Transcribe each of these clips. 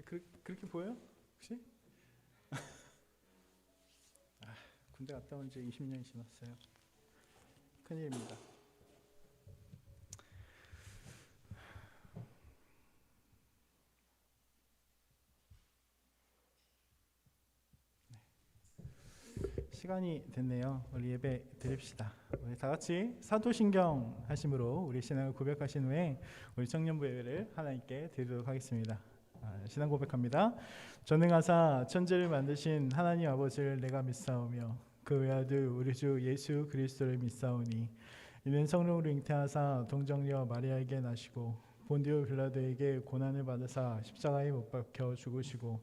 그렇게 보여요? 혹시? 군대 갔다 온 지 20년이 지났어요. 큰일입니다. 시간이 됐네요. 우리 예배 드립시다. 우리 다 같이 사도신경 하심으로 우리 신앙을 고백하신 후에 우리 청년부 예배를 하나님께 드리도록 하겠습니다. 신앙 고백합니다. 전능하사 천지를 만드신 하나님 아버지를 내가 믿사오며 그 외아들 우리 주 예수 그리스도를 믿사오니 이는 성령으로 잉태하사 동정녀 마리아에게 나시고 본디오 빌라도에게 고난을 받으사 십자가에 못 박혀 죽으시고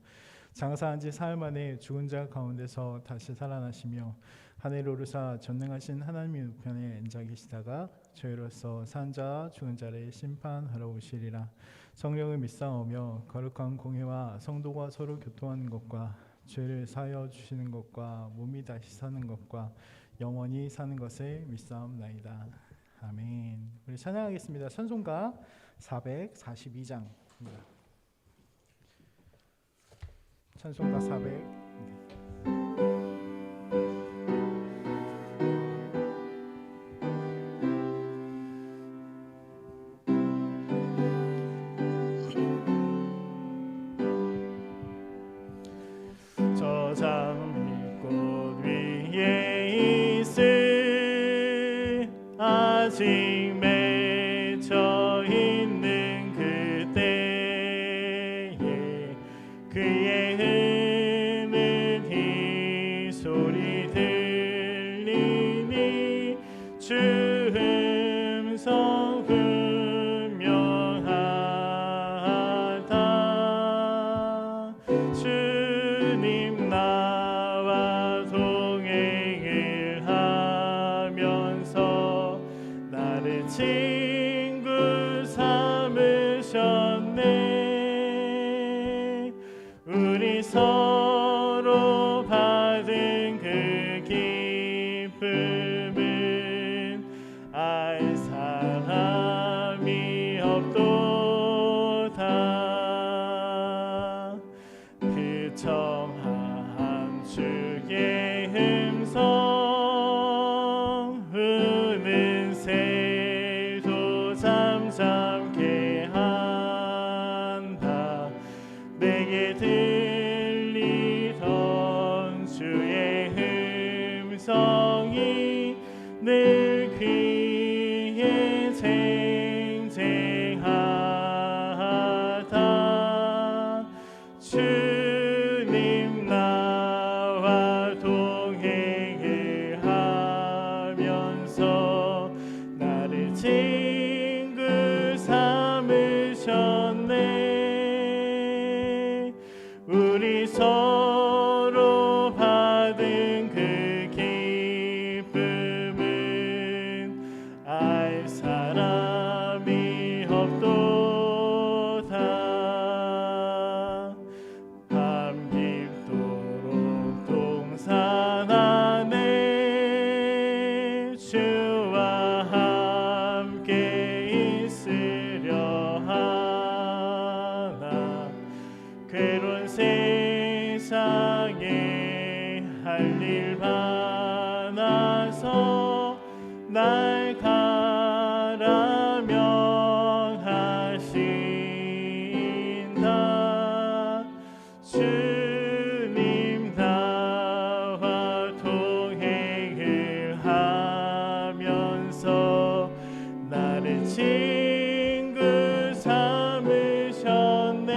장사한 지 사흘 만에 죽은 자 가운데서 다시 살아나시며 하늘에 오르사 전능하신 하나님의 우편에 앉아 계시다가 저희로서 산 자와 죽은 자를 심판하러 오시리라. 성령을 믿사오며 거룩한 공회와 성도가 서로 교통하는 것과 죄를 사하여 주시는 것과 몸이 다시 사는 것과 영원히 사는 것을 믿사옵나이다. 아멘. 우리 찬양하겠습니다. 찬송가 442장입니다. 찬송가 400. 저장미꽃 위에 있을 아직 맺혀 있는 그때에 그의 흐는 이 소리 들리니 주 음성 분명하다. 주님 나와 동행을 하면서 나를 친구 삼으셨네. 우리 서로 받은 그 기쁨은 알 사람이 없도다. 그 청한 주의 음성 우는 새도 잠잠게 한다. 내게 들리던 주의 음성이 늘 귀에 쟁쟁하다. 주님 나와 동행을 하면서 나를 친구 삼으셨네. 우리 서로 받은 그 기쁨은 알 사람이 없도다. 밤 깊도록 동산 안에 주와 함께 있으려 하나. 괴로운 세상에 할 일 많아서 날 가라 명하신다. 주님 나와 동행을 하면서 나를 친구 삼으셨네.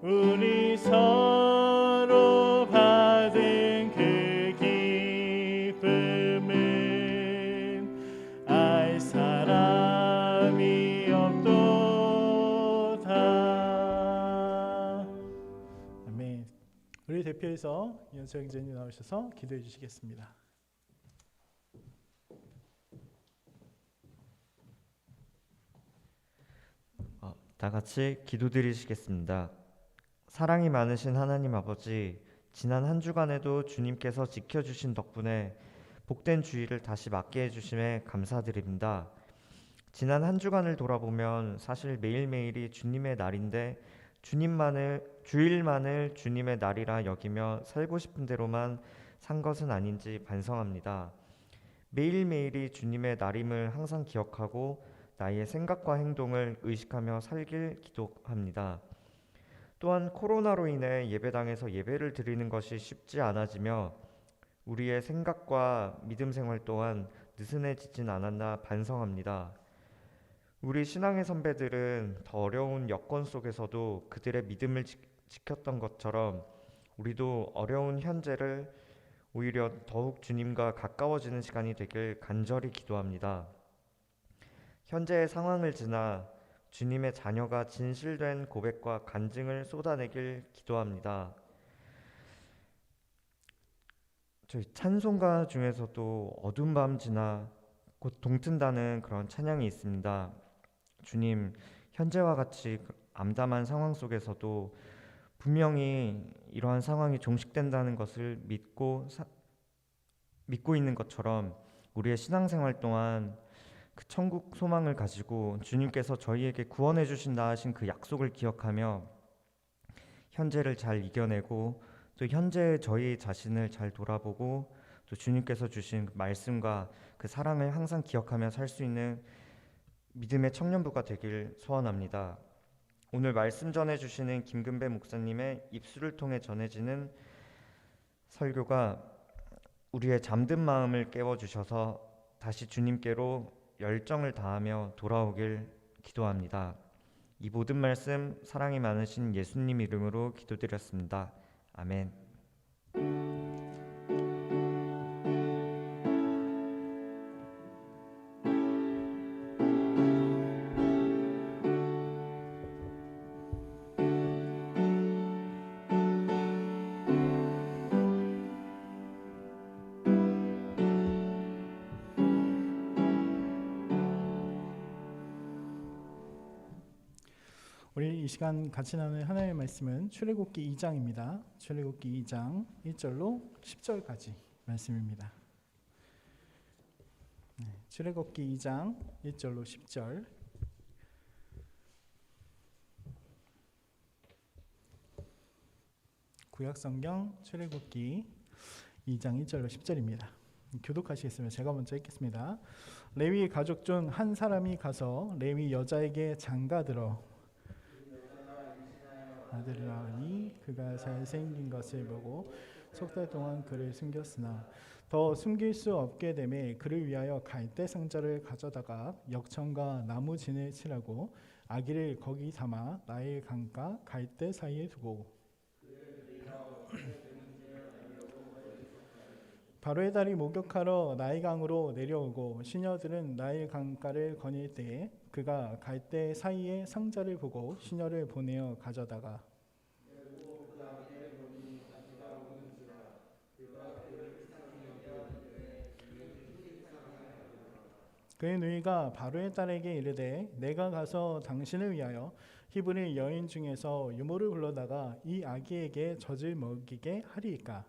우리 서로 받은 그 기쁨은 알 사람이 없도다. 아멘. 우리 대표에서 이현수 형제님 나오셔서 기도해 주시겠습니다. 다 같이 기도드리시겠습니다. 사랑이 많으신 하나님 아버지, 지난 한 주간에도 주님께서 지켜주신 덕분에 복된 주일을 다시 맞게 해주심에 감사드립니다. 지난 한 주간을 돌아보면 사실 매일매일이 주님의 날인데 주일만을 주님의 날이라 여기며 살고 싶은 대로만 산 것은 아닌지 반성합니다. 매일매일이 주님의 날임을 항상 기억하고 나의 생각과 행동을 의식하며 살길 기도합니다. 또한 코로나로 인해 예배당에서 예배를 드리는 것이 쉽지 않아지며 우리의 생각과 믿음 생활 또한 느슨해지진 않았나 반성합니다. 우리 신앙의 선배들은 더 어려운 여건 속에서도 그들의 믿음을 지켰던 것처럼 우리도 어려운 현재를 오히려 더욱 주님과 가까워지는 시간이 되길 간절히 기도합니다. 현재의 상황을 지나 주님의 자녀가 진실된 고백과 간증을 쏟아내길 기도합니다. 저희 찬송가 중에서도 어두운 밤 지나 곧 동튼다는 그런 찬양이 있습니다. 주님, 현재와 같이 암담한 상황 속에서도 분명히 이러한 상황이 종식된다는 것을 믿고 있는 것처럼 우리의 신앙생활 동안 그 천국 소망을 가지고 주님께서 저희에게 구원해 주신다 하신 그 약속을 기억하며 현재를 잘 이겨내고 또 현재의 저희 자신을 잘 돌아보고 또 주님께서 주신 말씀과 그 사랑을 항상 기억하며 살 수 있는 믿음의 청년부가 되길 소원합니다. 오늘 말씀 전해주시는 김근배 목사님의 입술을 통해 전해지는 설교가 우리의 잠든 마음을 깨워주셔서 다시 주님께로 열정을 다하며 돌아오길 기도합니다. 이 모든 말씀 사랑이 많으신 예수님 이름으로 기도드렸습니다. 아멘. 우리 이 시간 같이 나누는 하나님의 말씀은 출애굽기 2장입니다. 출애굽기 2장 1절로 10절까지 말씀입니다. 출애굽기 2장 1절로 10절. 구약성경 출애굽기 2장 1절로 10절입니다. 교독하시겠습니다. 제가 먼저 읽겠습니다. 레위 가족 중 한 사람이 가서 레위 여자에게 장가들어 아들을 낳으니 그가 잘생긴 것을 보고 석 달 동안 그를 숨겼으나 더 숨길 수 없게 되매 그를 위하여 갈대 상자를 가져다가 역청과 나무 진을 칠하고 아기를 거기 담아 나일 강과 갈대 사이에 두고 바로의 달이 목욕하러 나일 강으로 내려오고 시녀들은 나일 강가를 거닐 때에 그가 갈대 사이에 상자를 보고 시녀를 보내어 가져다가 그의 누이가 바로의 딸에게 이르되 내가 가서 당신을 위하여 히브리 여인 중에서 유모를 불러다가 이 아기에게 젖을 먹이게 하리이까.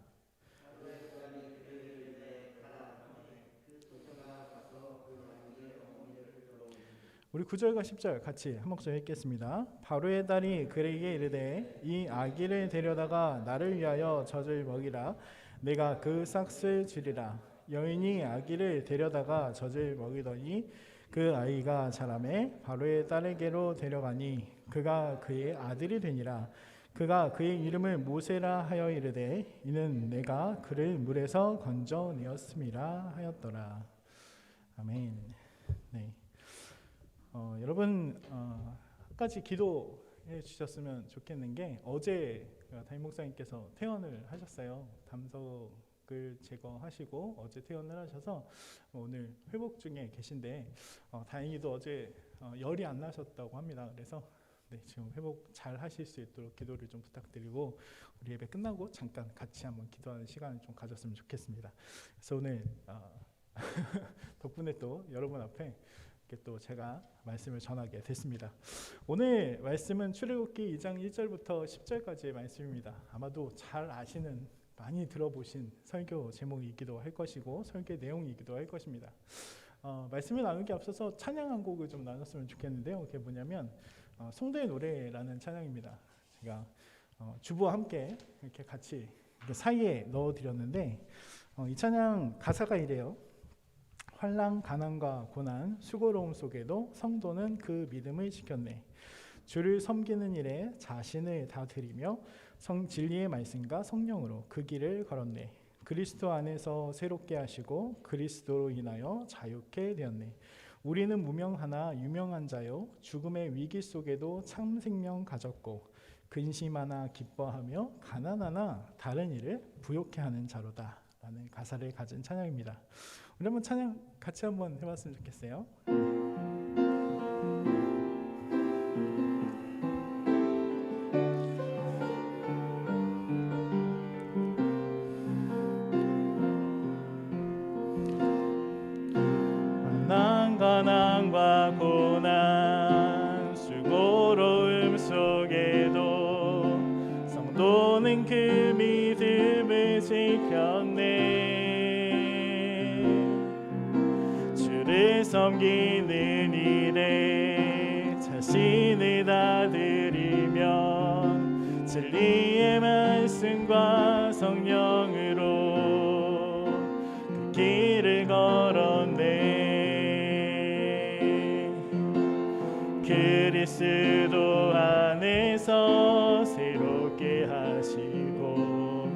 우리 9절과 10절 같이 한 목소리 읽겠습니다. 바로의 딸이 그에게 이르되 이 아기를 데려다가 나를 위하여 젖을 먹이라. 내가 그 싹을 주리라. 여인이 아기를 데려다가 젖을 먹이더니 그 아이가 자라매 바로의 딸에게로 데려가니 그가 그의 아들이 되니라. 그가 그의 이름을 모세라 하여 이르되 이는 내가 그를 물에서 건져내었음이라 하였더라. 아멘. 네. 여러분 한 가지 기도해 주셨으면 좋겠는 게 어제 담임 목사님께서 퇴원을 하셨어요. 담석을 제거하시고 어제 퇴원을 하셔서 오늘 회복 중에 계신데 다행히도 어제 열이 안 나셨다고 합니다. 그래서 네, 지금 회복 잘 하실 수 있도록 기도를 좀 부탁드리고 우리 예배 끝나고 잠깐 같이 한번 기도하는 시간을 좀 가졌으면 좋겠습니다. 그래서 오늘 덕분에 또 여러분 앞에 이렇게 또 제가 말씀을 전하게 됐습니다. 오늘 말씀은 출애굽기 2장 1절부터 10절까지의 말씀입니다. 아마도 잘 아시는 많이 들어보신 설교 제목이기도 할 것이고 설교 내용이기도 할 것입니다. 말씀을 나누기 앞서서 찬양 한 곡을 좀 나눴으면 좋겠는데요. 그게 뭐냐면 성도의 노래라는 찬양입니다. 제가 주부와 함께 이렇게 같이 이렇게 사이에 넣어드렸는데 이 찬양 가사가 이래요. 환난, 가난과 고난, 수고로움 속에도 성도는 그 믿음을 지켰네. 주를 섬기는 일에 자신을 다 드리며 진리의 말씀과 성령으로 그 길을 걸었네. 그리스도 안에서 새롭게 하시고 그리스도로 인하여 자유케 되었네. 우리는 무명하나 유명한 자요 죽음의 위기 속에도 참 생명 가졌고 근심하나 기뻐하며 가난하나 다른 일을 부욕해 하는 자로다 라는 가사를 가진 찬양입니다. 우리 한번 찬양 같이 한번 해봤으면 좋겠어요. 가난과 고난 수고로움 속에도 성도는 그 믿음을 지켰네. 주를 섬기는 일에 자신을 다 드리며 진리의 말씀과 성령으로 그 길을 걸었네. 그리스도 안에서 새롭게 하시고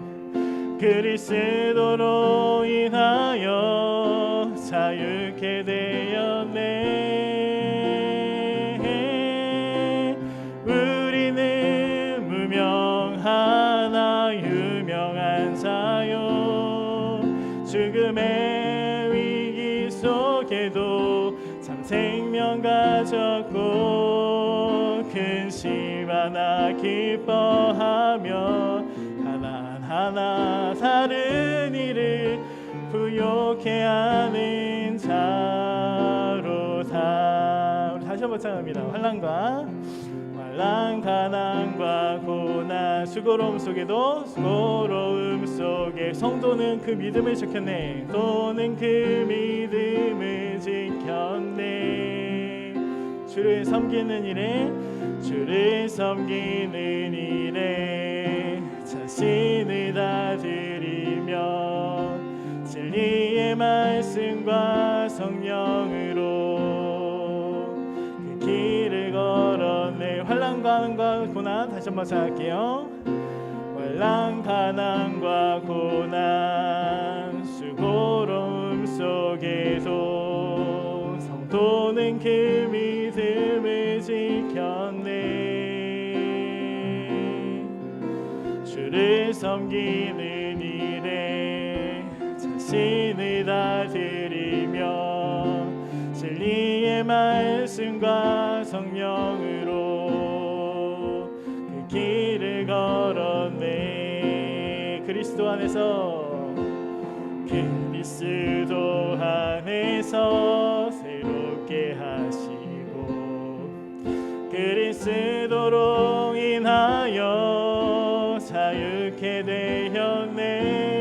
그리스도로 인하여 자유케 되었네. 우리는 무명하나 유명한 자요 죽음의 위기 속에도 참 생명 가졌고 근심하나 기뻐하며 하나하나 다른 일을 부욕해 하는 자로다. 우리 다시 한번 찬양합니다. 환난 가난과 고난 수고로움 속에도 수고로움 속에 성도는 그 믿음을 지켰네. 또는 그 믿음을 지켰네. 주를 섬기는 일에 자신을 다 드리며 진리의 말씀과 성령으로 그 길을 걸었네. 환난과 고난 다시 한번 시작할게요. 환난 가난과 고난 수고로움 속에도 성도는 그 믿음을 지켰네. 주를 섬기는 일에 자신을 다 드리며 진리의 말씀과 성령으로 그 길을 걸었네. 그리스도 안에서 새롭게 하시고 그리스도로 인하여 자유케 되었네.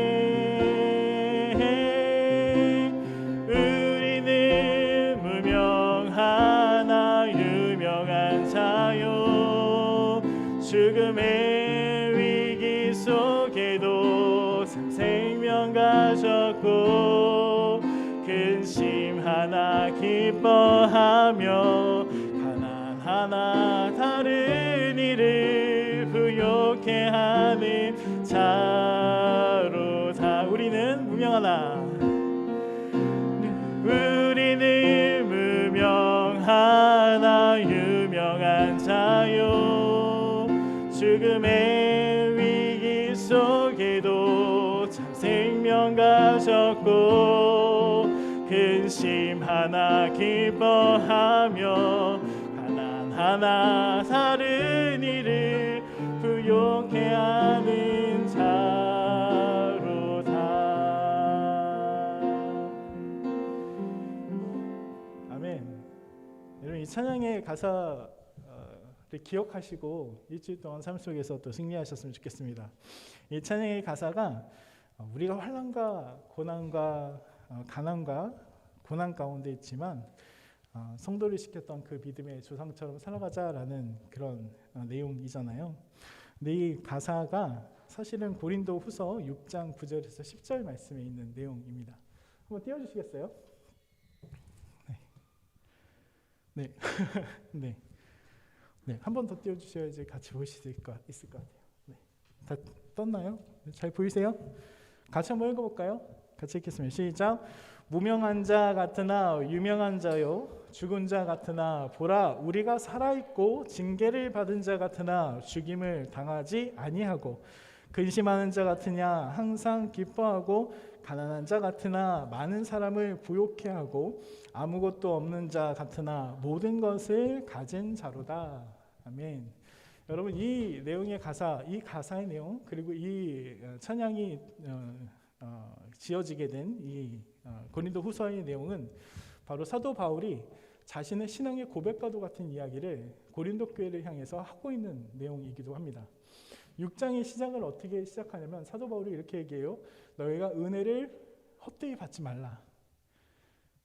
우리는 무명하나 유명한 자요 죽음의 위기 속에도 참 생명 가졌고 근심하나 기뻐하며 가난하나 다른 일을 부욕해 하는 자로다. 우리는 무명하나 유명한 자요 죽음의 위기 속에도 참 생명 가졌고 근심하나 기뻐하며 가난하나 다른 일을 부욕해 하는 자로다. 아멘. 여러분 이 찬양의 가사를 기억하시고 일주일 동안 삶 속에서 또 승리하셨으면 좋겠습니다. 이 찬양의 가사가 우리가 환난과 고난과 가난과 고난 가운데 있지만 성도를 시켰던 그 믿음의 조상처럼 살아가자라는 그런 내용이잖아요. 근데 이 가사가 사실은 고린도 후서 6장 9절에서 10절 말씀에 있는 내용입니다. 한번 띄워주시겠어요? 네. 네. 네. 한 번 더 띄워주셔야지 같이 보실 수 있을 것 같아요. 네. 다 떴나요? 잘 보이세요? 같이 한번 읽어볼까요? 같이 읽겠습니다. 시작. 무명한 자 같으나 유명한 자요, 죽은 자 같으나 보라 우리가 살아있고 징계를 받은 자 같으나 죽임을 당하지 아니하고, 근심하는 자 같으냐 항상 기뻐하고, 가난한 자 같으나 많은 사람을 부욕해 하고, 아무것도 없는 자 같으나 모든 것을 가진 자로다. 아멘. 여러분, 이 내용의 가사, 이 가사의 내용, 그리고 이 찬양이 지어지게 된 이 고린도 후서의 내용은 바로 사도 바울이 자신의 신앙의 고백과도 같은 이야기를 고린도 교회를 향해서 하고 있는 내용이기도 합니다. 6장의 시작을 어떻게 시작하냐면 사도 바울이 이렇게 얘기해요. 너희가 은혜를 헛되이 받지 말라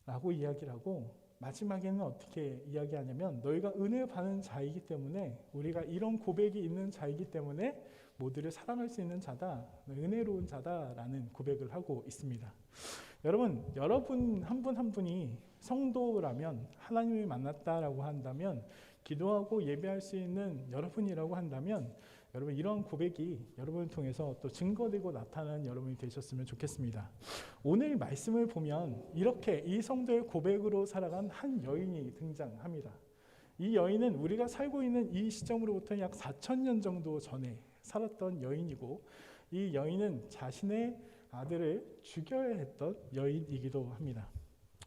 라고 이야기를 하고, 마지막에는 어떻게 이야기하냐면 너희가 은혜 받는 자이기 때문에, 우리가 이런 고백이 있는 자이기 때문에 모두를 사랑할 수 있는 자다, 은혜로운 자다라는 고백을 하고 있습니다. 여러분 한 분 한 분이 성도라면, 하나님을 만났다라고 한다면, 기도하고 예배할 수 있는 여러분이라고 한다면, 여러분 이런 고백이 여러분을 통해서 또 증거되고 나타나는 여러분이 되셨으면 좋겠습니다. 오늘 말씀을 보면 이렇게 이 성도의 고백으로 살아간 한 여인이 등장합니다. 이 여인은 우리가 살고 있는 이 시점으로부터 약 4,000년 정도 전에 살았던 여인이고, 이 여인은 자신의 아들을 죽여야 했던 여인이기도 합니다.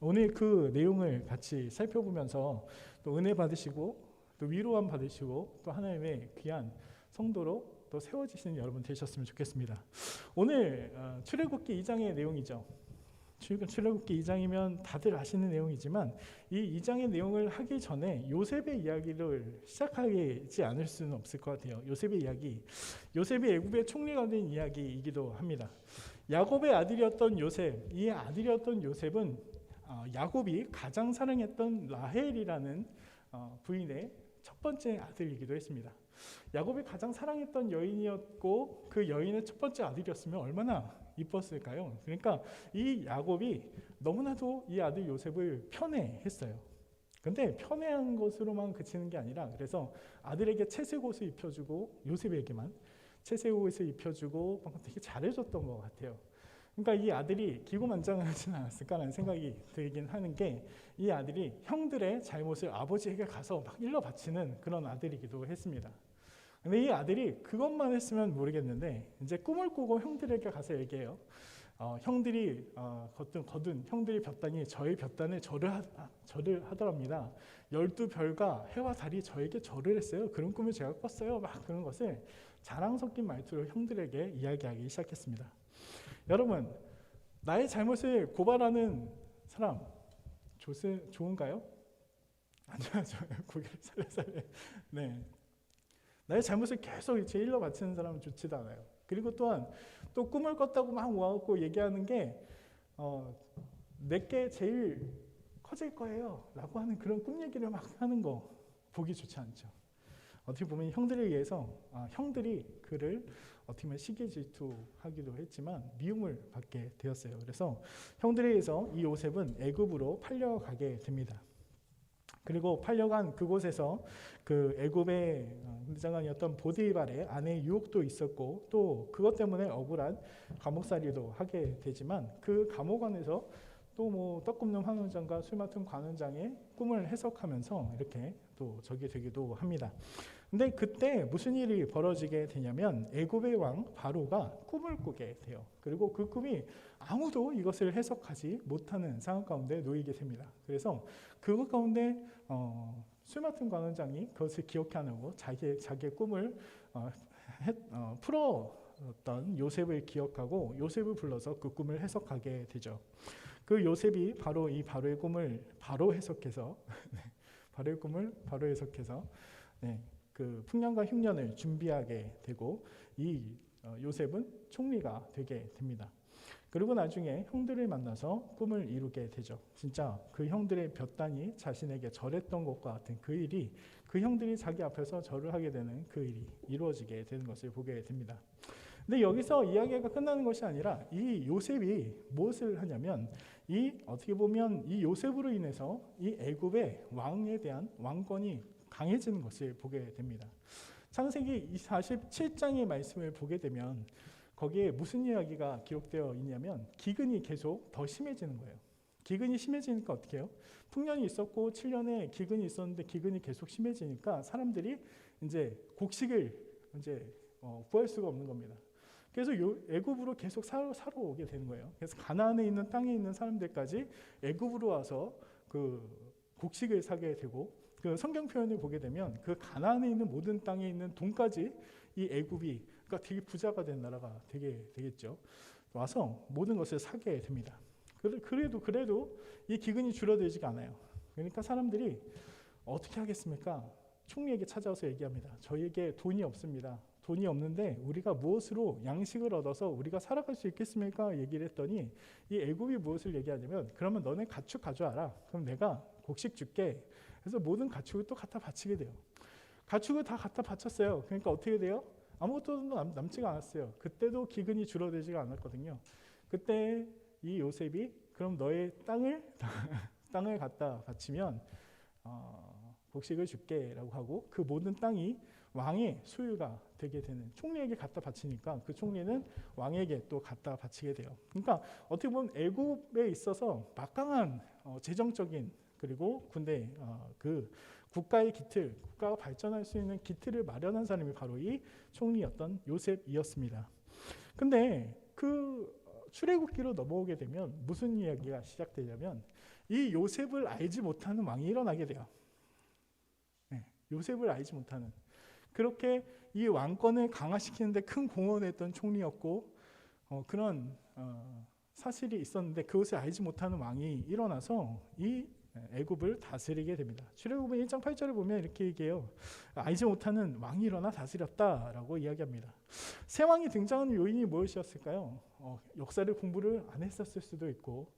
오늘 그 내용을 같이 살펴보면서 또 은혜 받으시고 또 위로함 받으시고 또 하나님의 귀한 성도로 또 세워지시는 여러분 되셨으면 좋겠습니다. 오늘 출애굽기 2장의 내용이죠. 출애굽기 2장이면 다들 아시는 내용이지만, 이 2장의 내용을 하기 전에 요셉의 이야기를 시작하지 않을 수는 없을 것 같아요. 요셉의 이야기, 요셉이 애굽의 총리가 된 이야기이기도 합니다. 야곱의 아들이었던 요셉, 이 아들이었던 요셉은 야곱이 가장 사랑했던 라헬이라는 부인의 첫 번째 아들이기도 했습니다. 야곱이 가장 사랑했던 여인이었고, 그 여인의 첫 번째 아들이었으면 얼마나 이뻤을까요? 그러니까 이 야곱이 너무나도 이 아들 요셉을 편애했어요. 근데 편애한 것으로만 그치는 게 아니라, 그래서 아들에게 채색 옷을 입혀주고, 요셉에게만 채색 옷을 입혀주고 되게 잘해줬던 것 같아요. 그러니까 이 아들이 기고만장하지는 않았을까라는 생각이 들긴 하는 게, 이 아들이 형들의 잘못을 아버지에게 가서 막 일러 바치는 그런 아들이기도 했습니다. 근데 이 아들이 그것만 했으면 모르겠는데, 이제 꿈을 꾸고 형들에게 가서 얘기해요. 형들이 거둔 형들이 볕단이 저의 볕단에 절을 하더랍니다. 12별과 해와 달이 저에게 절을 했어요. 그런 꿈을 제가 꿨어요. 막 그런 것을 자랑 섞인 말투로 형들에게 이야기하기 시작했습니다. 여러분, 나의 잘못을 고발하는 사람 좋은가요? 아니요, 고개를 살려살려. 네, 나의 잘못을 계속 일러 바치는 사람은 좋지도 않아요. 그리고 또한 또 꿈을 꿨다고 막 와갖고 얘기하는 게 내게 제일 커질 거예요 라고 하는 그런 꿈 얘기를 막 하는 거 보기 좋지 않죠. 어떻게 보면 형들에 의해서 형들이 그를 어떻게 보면 시기 질투하기도 했지만 미움을 받게 되었어요. 그래서 형들에 의해서 이 요셉은 애굽으로 팔려가게 됩니다. 그리고 팔려간 그곳에서 그 애굽의 장관이었던 보디발의 아내의 유혹도 있었고, 또 그것 때문에 억울한 감옥살이도 하게 되지만, 그 감옥 안에서 또 뭐 떡 굽는 환원장과 술 맡은 관원장의 꿈을 해석하면서 이렇게 또 적이 되기도 합니다. 근데 그때 무슨 일이 벌어지게 되냐면, 애굽의 왕 바로가 꿈을 꾸게 돼요. 그리고 그 꿈이 아무도 이것을 해석하지 못하는 상황 가운데 놓이게 됩니다. 그래서 그것 가운데 술 맡은 관원장이 그것을 기억해 안 하고 자기의 꿈을 풀었던 요셉을 기억하고 요셉을 불러서 그 꿈을 해석하게 되죠. 그 요셉이 바로의 꿈을 바로 해석해서 그 풍년과 흉년을 준비하게 되고, 이 요셉은 총리가 되게 됩니다. 그리고 나중에 형들을 만나서 꿈을 이루게 되죠. 진짜 그 형들의 볕단이 자신에게 절했던 것과 같은 그 일이, 그 형들이 자기 앞에서 절을 하게 되는 그 일이 이루어지게 되는 것을 보게 됩니다. 근데 여기서 이야기가 끝나는 것이 아니라 이 요셉이 무엇을 하냐면, 이 어떻게 보면 이 요셉으로 인해서 이 애굽의 왕에 대한 왕권이 강해지는 것을 보게 됩니다. 창세기 47장의 말씀을 보게 되면 거기에 무슨 이야기가 기록되어 있냐면, 기근이 계속 더 심해지는 거예요. 기근이 심해지니까 어떻게 해요? 풍년이 있었고 7년에 기근이 있었는데 기근이 계속 심해지니까 사람들이 이제 곡식을 이제 구할 수가 없는 겁니다. 그래서 애굽으로 계속 사러 오게 되는 거예요. 그래서 가나안에 있는 땅에 있는 사람들까지 애굽으로 와서 그 곡식을 사게 되고, 그 성경 표현을 보게 되면 그 가나안에 있는 모든 땅에 있는 돈까지 이 애굽이, 그러니까 되게 부자가 된 나라가 되겠죠. 와서 모든 것을 사게 됩니다. 그래도 이 기근이 줄어들지가 않아요. 그러니까 사람들이 어떻게 하겠습니까? 총리에게 찾아와서 얘기합니다. 저희에게 돈이 없습니다. 돈이 없는데 우리가 무엇으로 양식을 얻어서 우리가 살아갈 수 있겠습니까? 얘기를 했더니 이 애굽이 무엇을 얘기하냐면, 그러면 너네 가축 가져와라. 그럼 내가 곡식 줄게. 그래서 모든 가축을 또 갖다 바치게 돼요. 가축을 다 갖다 바쳤어요. 그러니까 어떻게 돼요? 아무것도 남지가 않았어요. 그때도 기근이 줄어들지가 않았거든요. 그때 이 요셉이 그럼 너의 땅을 갖다 바치면 곡식을 줄게라고 하고, 그 모든 땅이 왕의 소유가 되게 되는, 총리에게 갖다 바치니까 그 총리는 왕에게 또 갖다 바치게 돼요. 그러니까 어떻게 보면 애굽에 있어서 막강한 재정적인, 그리고 군대, 그 국가의 기틀, 국가가 발전할 수 있는 기틀을 마련한 사람이 바로 이 총리였던 요셉이었습니다. 근데 그 출애굽기로 넘어오게 되면 무슨 이야기가 시작되냐면, 이 요셉을 알지 못하는 왕이 일어나게 돼요. 네, 요셉을 알지 못하는, 그렇게 이 왕권을 강화시키는데 큰 공헌을 했던 총리였고, 그런 사실이 있었는데 그것을 알지 못하는 왕이 일어나서 이 애굽을 다스리게 됩니다. 출애굽은 1장 8절을 보면 이렇게 얘기해요. 알지 못하는 왕이 일어나 다스렸다라고 이야기합니다. 새 왕이 등장하는 요인이 무엇이었을까요? 역사를 공부를 안 했었을 수도 있고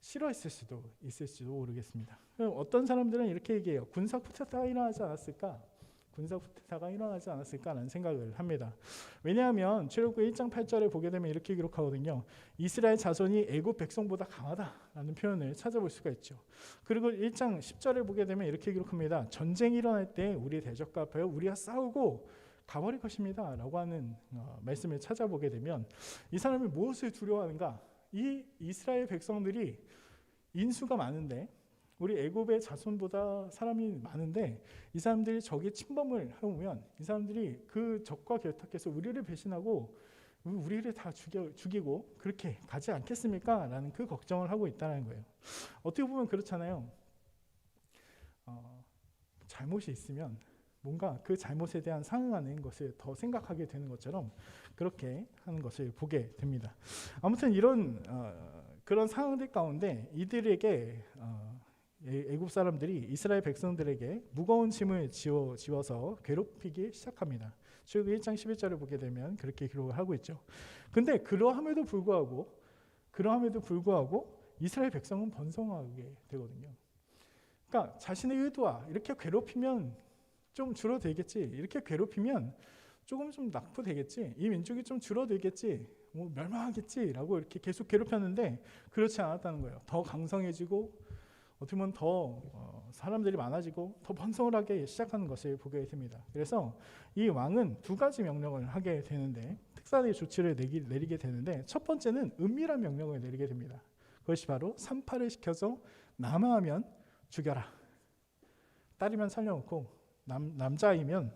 싫어했을 수도 있을지도 모르겠습니다. 어떤 사람들은 이렇게 얘기해요. 군사 쿠데타가 일어나지 않았을까? 군사 쿠데타가 일어나지 않았을까라는 생각을 합니다. 왜냐하면 출애굽기 1장 8절에 보게 되면 이렇게 기록하거든요. 이스라엘 자손이 애굽 백성보다 강하다라는 표현을 찾아볼 수가 있죠. 그리고 1장 10절에 보게 되면 이렇게 기록합니다. 전쟁이 일어날 때 우리 대적과 합하여 우리가 싸우고 가버릴 것입니다 라고 하는 말씀을 찾아보게 되면, 이 사람이 무엇을 두려워하는가? 이 이스라엘 백성들이 인수가 많은데, 우리 애굽의 자손보다 사람이 많은데 이 사람들이 적의 침범을 해오면 이 사람들이 그 적과 결탁해서 우리를 배신하고 우리를 다 죽이고 그렇게 가지 않겠습니까? 라는 그 걱정을 하고 있다는 거예요. 어떻게 보면 그렇잖아요. 잘못이 있으면 뭔가 그 잘못에 대한 상응하는 것을 더 생각하게 되는 것처럼 그렇게 하는 것을 보게 됩니다. 아무튼 이런 그런 상황들 가운데 이들에게 애굽 사람들이 이스라엘 백성들에게 무거운 짐을 지워서 괴롭히기 시작합니다. 출애굽기 1장 11절을 보게 되면 그렇게 기록을 하고 있죠. 근데 그러함에도 불구하고 이스라엘 백성은 번성하게 되거든요. 그러니까 자신의 의도와 이렇게 괴롭히면 좀 줄어들겠지, 이렇게 괴롭히면 조금 좀 낙후되겠지, 이 민족이 좀 줄어들겠지, 뭐 멸망하겠지라고 이렇게 계속 괴롭혔는데 그렇지 않았다는 거예요. 더 강성해지고 어떻게 보면 더 사람들이 많아지고 더 번성을 하기 시작하는 것을 보게 됩니다. 그래서 이 왕은 두 가지 명령을 하게 되는데, 특사의 조치를 내리게 되는데, 첫 번째는 은밀한 명령을 내리게 됩니다. 그것이 바로 산파를 시켜서 남아하면 죽여라, 딸이면 살려놓고 남자이면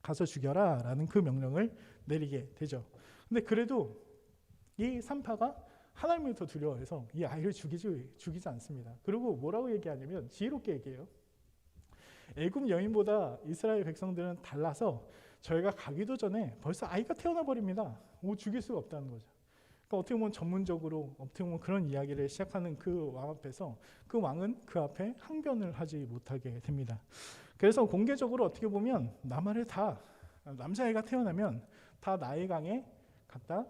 가서 죽여라 라는 그 명령을 내리게 되죠. 근데 그래도 이 산파가 하나님을 더 두려워해서 이 아이를 죽이지 않습니다. 그리고 뭐라고 얘기하냐면 지혜롭게 얘기해요. 애굽 여인보다 이스라엘 백성들은 달라서 저희가 가기도 전에 벌써 아이가 태어나 버립니다. 죽일 수가 없다는 거죠. 그러니까 어떻게 보면 전문적으로 어떻게 보면 그런 이야기를 시작하는 그 왕 앞에서 그 왕은 그 앞에 항변을 하지 못하게 됩니다. 그래서 공개적으로 어떻게 보면 남아를 다, 남자아이가 태어나면 다 나일강에 갖다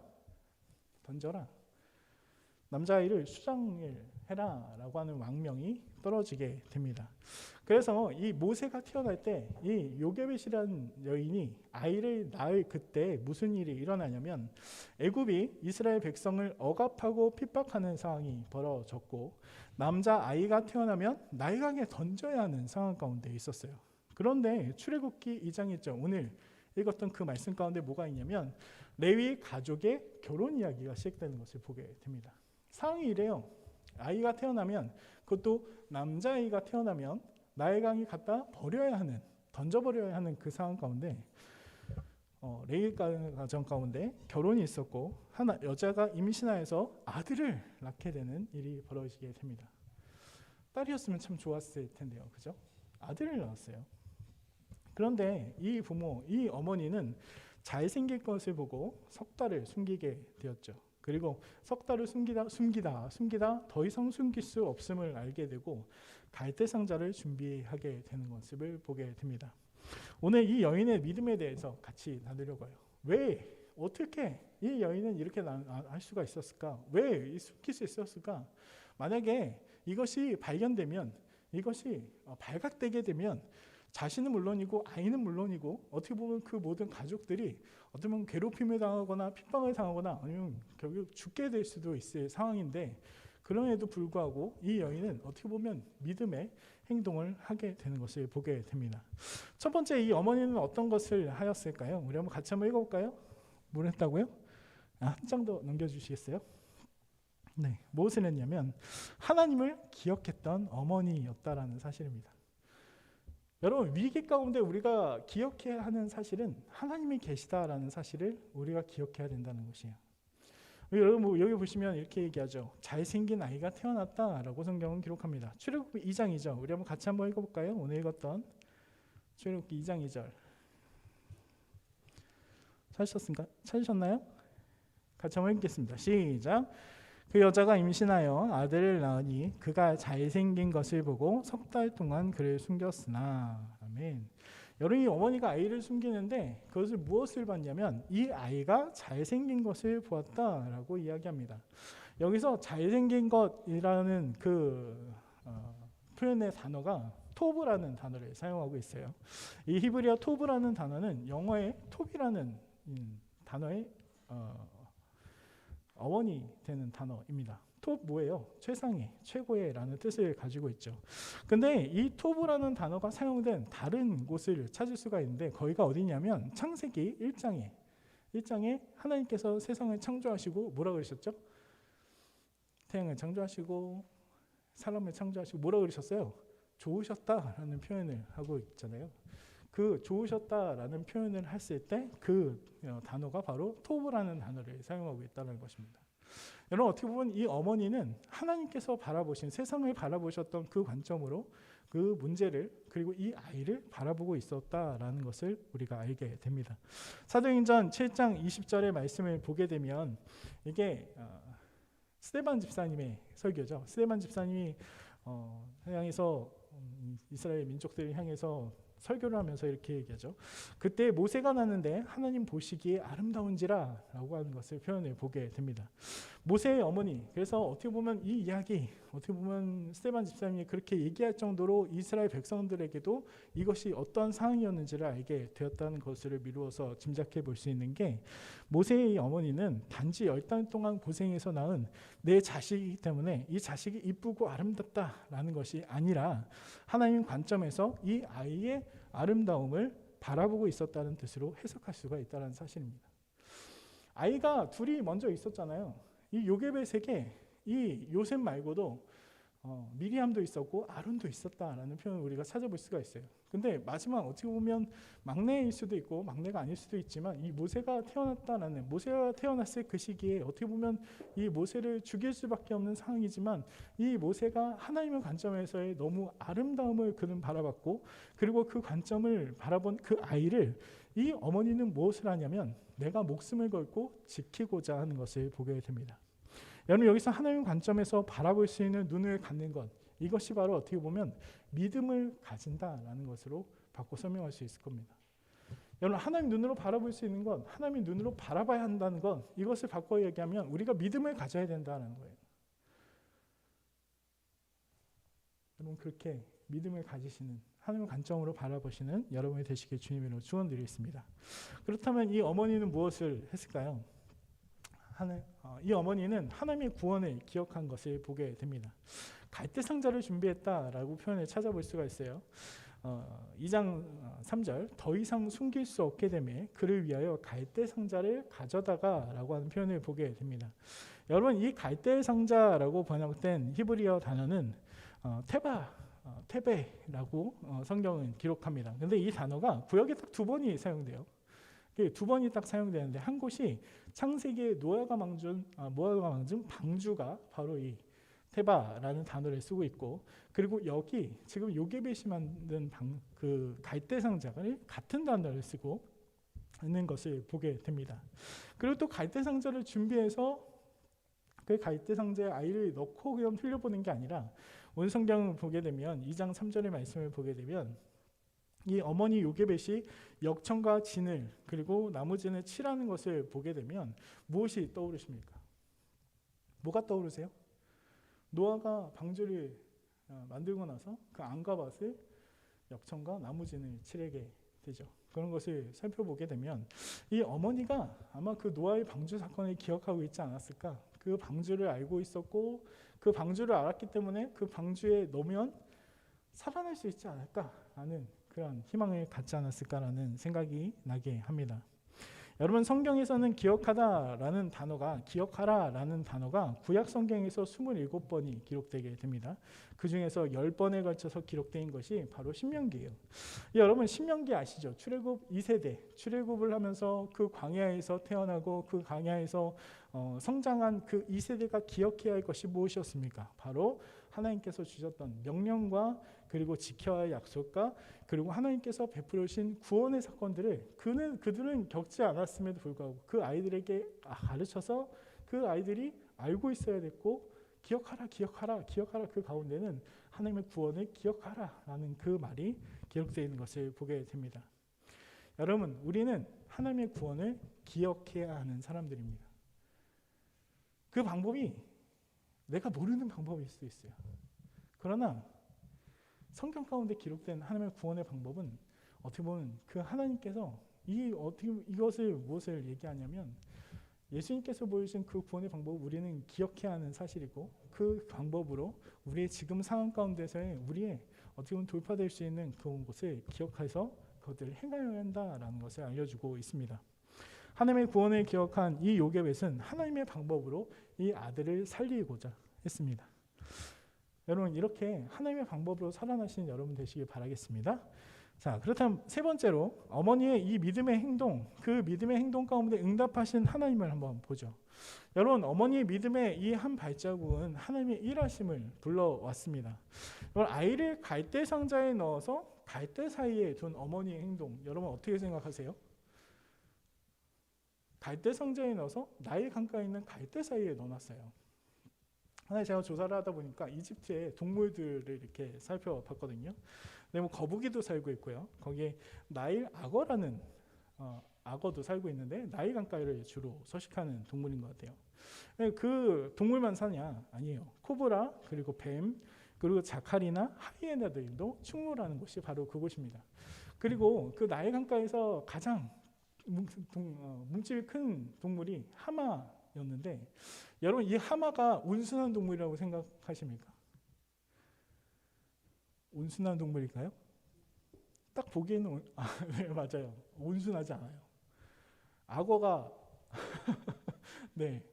던져라. 남자아이를 수장을 해라라고 하는 왕명이 떨어지게 됩니다. 그래서 이 모세가 태어날 때 이 요게벳이라는 여인이 아이를 낳을 그때 무슨 일이 일어나냐면 애굽이 이스라엘 백성을 억압하고 핍박하는 상황이 벌어졌고 남자 아이가 태어나면 나일강에 던져야 하는 상황 가운데 있었어요. 그런데 출애굽기 2장 1절 오늘 읽었던 그 말씀 가운데 뭐가 있냐면 레위 가족의 결혼 이야기가 시작되는 것을 보게 됩니다. 상황이 이래요. 아이가 태어나면 그것도 남자아이가 태어나면 나일강에 갖다 버려야 하는 던져버려야 하는 그 상황 가운데 레위 가정 가운데 결혼이 있었고 하나 여자가 임신하여서 아들을 낳게 되는 일이 벌어지게 됩니다. 딸이었으면 참 좋았을 텐데요, 그죠? 아들을 낳았어요. 그런데 이 부모, 이 어머니는 잘생길 것을 보고 석 달을 숨기게 되었죠. 그리고 석 달을 숨기다 더 이상 숨길 수 없음을 알게 되고 갈대 상자를 준비하게 되는 모습을 보게 됩니다. 오늘 이 여인의 믿음에 대해서 같이 나누려고 해요. 왜 어떻게 이 여인은 이렇게 할 수가 있었을까? 왜 숨길 수 있었을까? 만약에 이것이 발견되면 이것이 발각되게 되면 자신은 물론이고 아이는 물론이고 어떻게 보면 그 모든 가족들이 어떻게 보면 괴롭힘을 당하거나 핍박을 당하거나 아니면 결국 죽게 될 수도 있을 상황인데 그럼에도 불구하고 이 여인은 어떻게 보면 믿음의 행동을 하게 되는 것을 보게 됩니다. 첫 번째 이 어머니는 어떤 것을 하였을까요? 우리 한번 같이 한번 읽어볼까요? 뭘 했다고요? 한 장 더 넘겨주시겠어요? 네, 무엇을 했냐면 하나님을 기억했던 어머니였다라는 사실입니다. 여러분 위기 가운데 우리가 기억해야 하는 사실은 하나님이 계시다라는 사실을 우리가 기억해야 된다는 것이에요. 여러분 여기 보시면 이렇게 얘기하죠. 잘생긴 아이가 태어났다라고 성경은 기록합니다. 출애굽기 2장 2절 우리 한번 같이 한번 읽어볼까요? 오늘 읽었던 출애굽기 2장 2절 찾으셨나요? 같이 한번 읽겠습니다. 시작. 그 여자가 임신하여 아들을 낳으니 그가 잘생긴 것을 보고 석 달 동안 그를 숨겼으나 아멘. 여러분 이 어머니가 아이를 숨기는데 그것을 무엇을 봤냐면 이 아이가 잘생긴 것을 보았다라고 이야기합니다. 여기서 잘생긴 것이라는 그 표현의 단어가 토브라는 단어를 사용하고 있어요. 이 히브리어 토브라는 단어는 영어의 톱이라는 단어의 어원이 되는 단어입니다. 톱 뭐예요? 최상의, 최고의 라는 뜻을 가지고 있죠. 근데 이 톱이라는 단어가 사용된 다른 곳을 찾을 수가 있는데 거기가 어디냐면 창세기 1장에 하나님께서 세상을 창조하시고 뭐라 그러셨죠? 태양을 창조하시고 사람을 창조하시고 뭐라 그러셨어요? 좋으셨다라는 표현을 하고 있잖아요. 그 좋으셨다라는 표현을 했을 때 그 단어가 바로 톱이라는 단어를 사용하고 있다는 것입니다. 여러분 어떻게 보면 이 어머니는 하나님께서 바라보신 세상을 바라보셨던 그 관점으로 그 문제를 그리고 이 아이를 바라보고 있었다라는 것을 우리가 알게 됩니다. 사도행전 7장 20절의 말씀을 보게 되면 이게 스데반 집사님의 설교죠. 스데반 집사님이 향해서 이스라엘 민족들을 향해서 설교를 하면서 이렇게 얘기하죠. 그때 모세가 났는데 하나님 보시기에 아름다운지라 라고 하는 것을 표현해 보게 됩니다. 모세의 어머니, 그래서 어떻게 보면 이 이야기, 어떻게 보면 스데반 집사님이 그렇게 얘기할 정도로 이스라엘 백성들에게도 이것이 어떤 상황이었는지를 알게 되었다는 것을 미루어서 짐작해 볼 수 있는 게 모세의 어머니는 단지 10달 동안 고생해서 낳은 내 자식이기 때문에 이 자식이 이쁘고 아름답다라는 것이 아니라 하나님 관점에서 이 아이의 아름다움을 바라보고 있었다는 뜻으로 해석할 수가 있다는 사실입니다. 아이가 둘이 먼저 있었잖아요. 이 요게벳에게 이 요셉 말고도 미리암도 있었고 아론도 있었다라는 표현을 우리가 찾아볼 수가 있어요. 근데 마지막 어떻게 보면 막내일 수도 있고 막내가 아닐 수도 있지만 이 모세가 태어났을 그 시기에 어떻게 보면 이 모세를 죽일 수밖에 없는 상황이지만 이 모세가 하나님의 관점에서의 너무 아름다움을 그는 바라봤고 그리고 그 관점을 바라본 그 아이를 이 어머니는 무엇을 하냐면 내가 목숨을 걸고 지키고자 하는 것을 보게 됩니다. 여러분 여기서 하나님의 관점에서 바라볼 수 있는 눈을 갖는 것 이것이 바로 어떻게 보면 믿음을 가진다라는 것으로 바꿔 설명할 수 있을 겁니다. 여러분 하나님 눈으로 바라볼 수 있는 것 하나님의 눈으로 바라봐야 한다는 것 이것을 바꿔 얘기하면 우리가 믿음을 가져야 된다는 거예요. 여러분 그렇게 믿음을 가지시는 하나님의 관점으로 바라보시는 여러분이 되시길 주님으로 축원드리겠습니다. 그렇다면 이 어머니는 무엇을 했을까요? 이 어머니는 하나님의 구원을 기억한 것을 보게 됩니다. 갈대 상자를 준비했다라고 표현을 찾아볼 수가 있어요. 2장 3절 더 이상 숨길 수 없게 되매 그를 위하여 갈대 상자를 가져다가라고 하는 표현을 보게 됩니다. 여러분 이 갈대 상자라고 번역된 히브리어 단어는 테베라고 성경은 기록합니다. 근데 이 단어가 구역에 딱 두 번이 사용돼요. 두 번이 딱 사용되는데 한 곳이 창세기의 노아가 망준 방주가 바로 이 테바라는 단어를 쓰고 있고, 그리고 여기 지금 요게벳이 만든 그 갈대 상자를 같은 단어를 쓰고 있는 것을 보게 됩니다. 그리고 또 갈대 상자를 준비해서 그 갈대 상자에 아이를 넣고 그냥 흘려보는 게 아니라 온 성경을 보게 되면 2장 3절의 말씀을 보게 되면 이 어머니 요게벳이 역청과 진을 그리고 나무진을 칠하는 것을 보게 되면 무엇이 떠오르십니까? 뭐가 떠오르세요? 노아가 방주를 만들고 나서 그 안과 밭을 역청과 나무진을 칠하게 되죠. 그런 것을 살펴보게 되면 이 어머니가 아마 그 노아의 방주 사건을 기억하고 있지 않았을까? 그 방주를 알고 있었고 그 방주를 알았기 때문에 그 방주에 넣으면 살아날 수 있지 않을까라는 그런 희망을 갖지 않았을까라는 생각이 나게 합니다. 여러분 성경에서는 기억하라라는 단어가 구약 성경에서 27번이 기록되게 됩니다. 그 중에서 10번에 걸쳐서 기록된 것이 바로 신명기예요. 여러분 신명기 아시죠? 출애굽 2세대 출애굽을 하면서 그 광야에서 태어나고 그 광야에서 성장한 그 2세대가 기억해야 할 것이 무엇이었습니까? 바로 하나님께서 주셨던 명령과 그리고 지켜야 할 약속과 그리고 하나님께서 베풀어 주신 구원의 사건들을 그들은 겪지 않았음에도 불구하고 그 아이들에게 가르쳐서 그 아이들이 알고 있어야 됐고 기억하라 그 가운데는 하나님의 구원을 기억하라라는 그 말이 기록되어 있는 것을 보게 됩니다. 여러분 우리는 하나님의 구원을 기억해야 하는 사람들입니다. 그 방법이 내가 모르는 방법일 수도 있어요. 그러나 성경 가운데 기록된 하나님의 구원의 방법은 어떻게 보면 그 하나님께서 이것을 무엇을 얘기하냐면 예수님께서 보여주신 그 구원의 방법을 우리는 기억해야 하는 사실이고 그 방법으로 우리의 지금 상황 가운데서의 우리의 어떻게 보면 돌파될 수 있는 그런 것을 기억해서 그것들을 행하여야 한다라는 것을 알려주고 있습니다. 하나님의 구원을 기억한 이 요게벳은 하나님의 방법으로 이 아들을 살리고자 했습니다. 여러분 이렇게 하나님의 방법으로 살아나시는 여러분 되시길 바라겠습니다. 자, 그렇다면 세 번째로 어머니의 이 믿음의 행동, 그 믿음의 행동 가운데 응답하신 하나님을 한번 보죠. 여러분 어머니의 믿음의 이 한 발자국은 하나님의 일하심을 불러왔습니다. 여러분 아이를 갈대 상자에 넣어서 갈대 사이에 둔 어머니의 행동, 여러분 어떻게 생각하세요? 갈대 상자에 넣어서 나일 강가에 있는 갈대 사이에 넣어놨어요. 하나 제가 조사를 하다 보니까 이집트의 동물들을 이렇게 살펴봤거든요. 근데 뭐 거북이도 살고 있고요. 거기에 나일 악어라는 악어도 살고 있는데 나일 강가를 주로 서식하는 동물인 것 같아요. 그 동물만 사냐? 아니에요. 코브라 그리고 뱀 그리고 자칼이나 하이에나들도 충분하는 곳이 바로 그곳입니다. 그리고 그 나일 강가에서 가장 뭉집이 큰 동물이 하마였는데 여러분 이 하마가 온순한 동물이라고 생각하십니까? 온순한 동물일까요? 딱 보기에는 네, 맞아요. 온순하지 않아요. 악어가 네,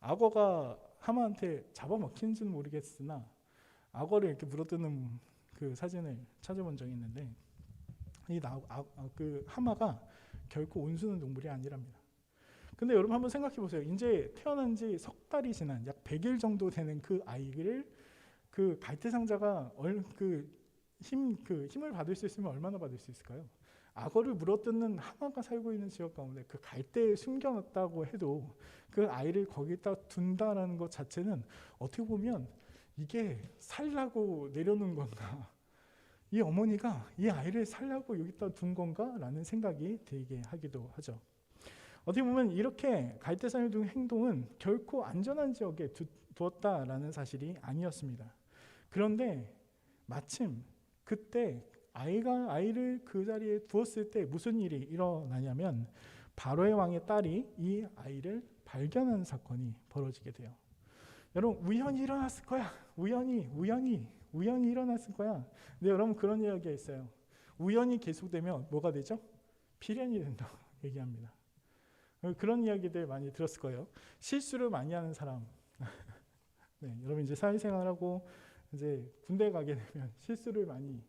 악어가 하마한테 잡아먹히는지는 모르겠으나 악어를 이렇게 물어뜯는 그 사진을 찾아본 적이 있는데 그 하마가 결코 온순한 동물이 아니랍니다. 근데 여러분 한번 생각해 보세요. 이제 태어난 지 석 달이 지난 약 100일 정도 되는 그 아이를 그 갈대 상자가 힘을 받을 수 있으면 얼마나 받을 수 있을까요? 악어를 물어뜯는 하마가 살고 있는 지역 가운데 그 갈대에 숨겨놨다고 해도 그 아이를 거기다 둔다라는 것 자체는 어떻게 보면 이게 살라고 내려놓은 건가? 이 어머니가 이 아이를 살라고 여기다 둔 건가? 라는 생각이 들게 하기도 하죠. 어떻게 보면 이렇게 갈대산을 둔 행동은 결코 안전한 지역에 두었다라는 사실이 아니었습니다. 그런데 마침 그때 아이를 그 자리에 두었을 때 무슨 일이 일어나냐면 바로의 왕의 딸이 이 아이를 발견하는 사건이 벌어지게 돼요. 여러분 우연히 일어났을 거야. 우연히 일어났을 거야. 근데 여러분 그런 이야기가 있어요. 우연히 계속되면 뭐가 되죠? 필연이 된다고 얘기합니다. 그런 이야기들 많이 들었을 거예요. 실수를 많이 하는 사람. 네, 여러분 이제 사회생활하고 이제 군대 가게 되면 실수를 많이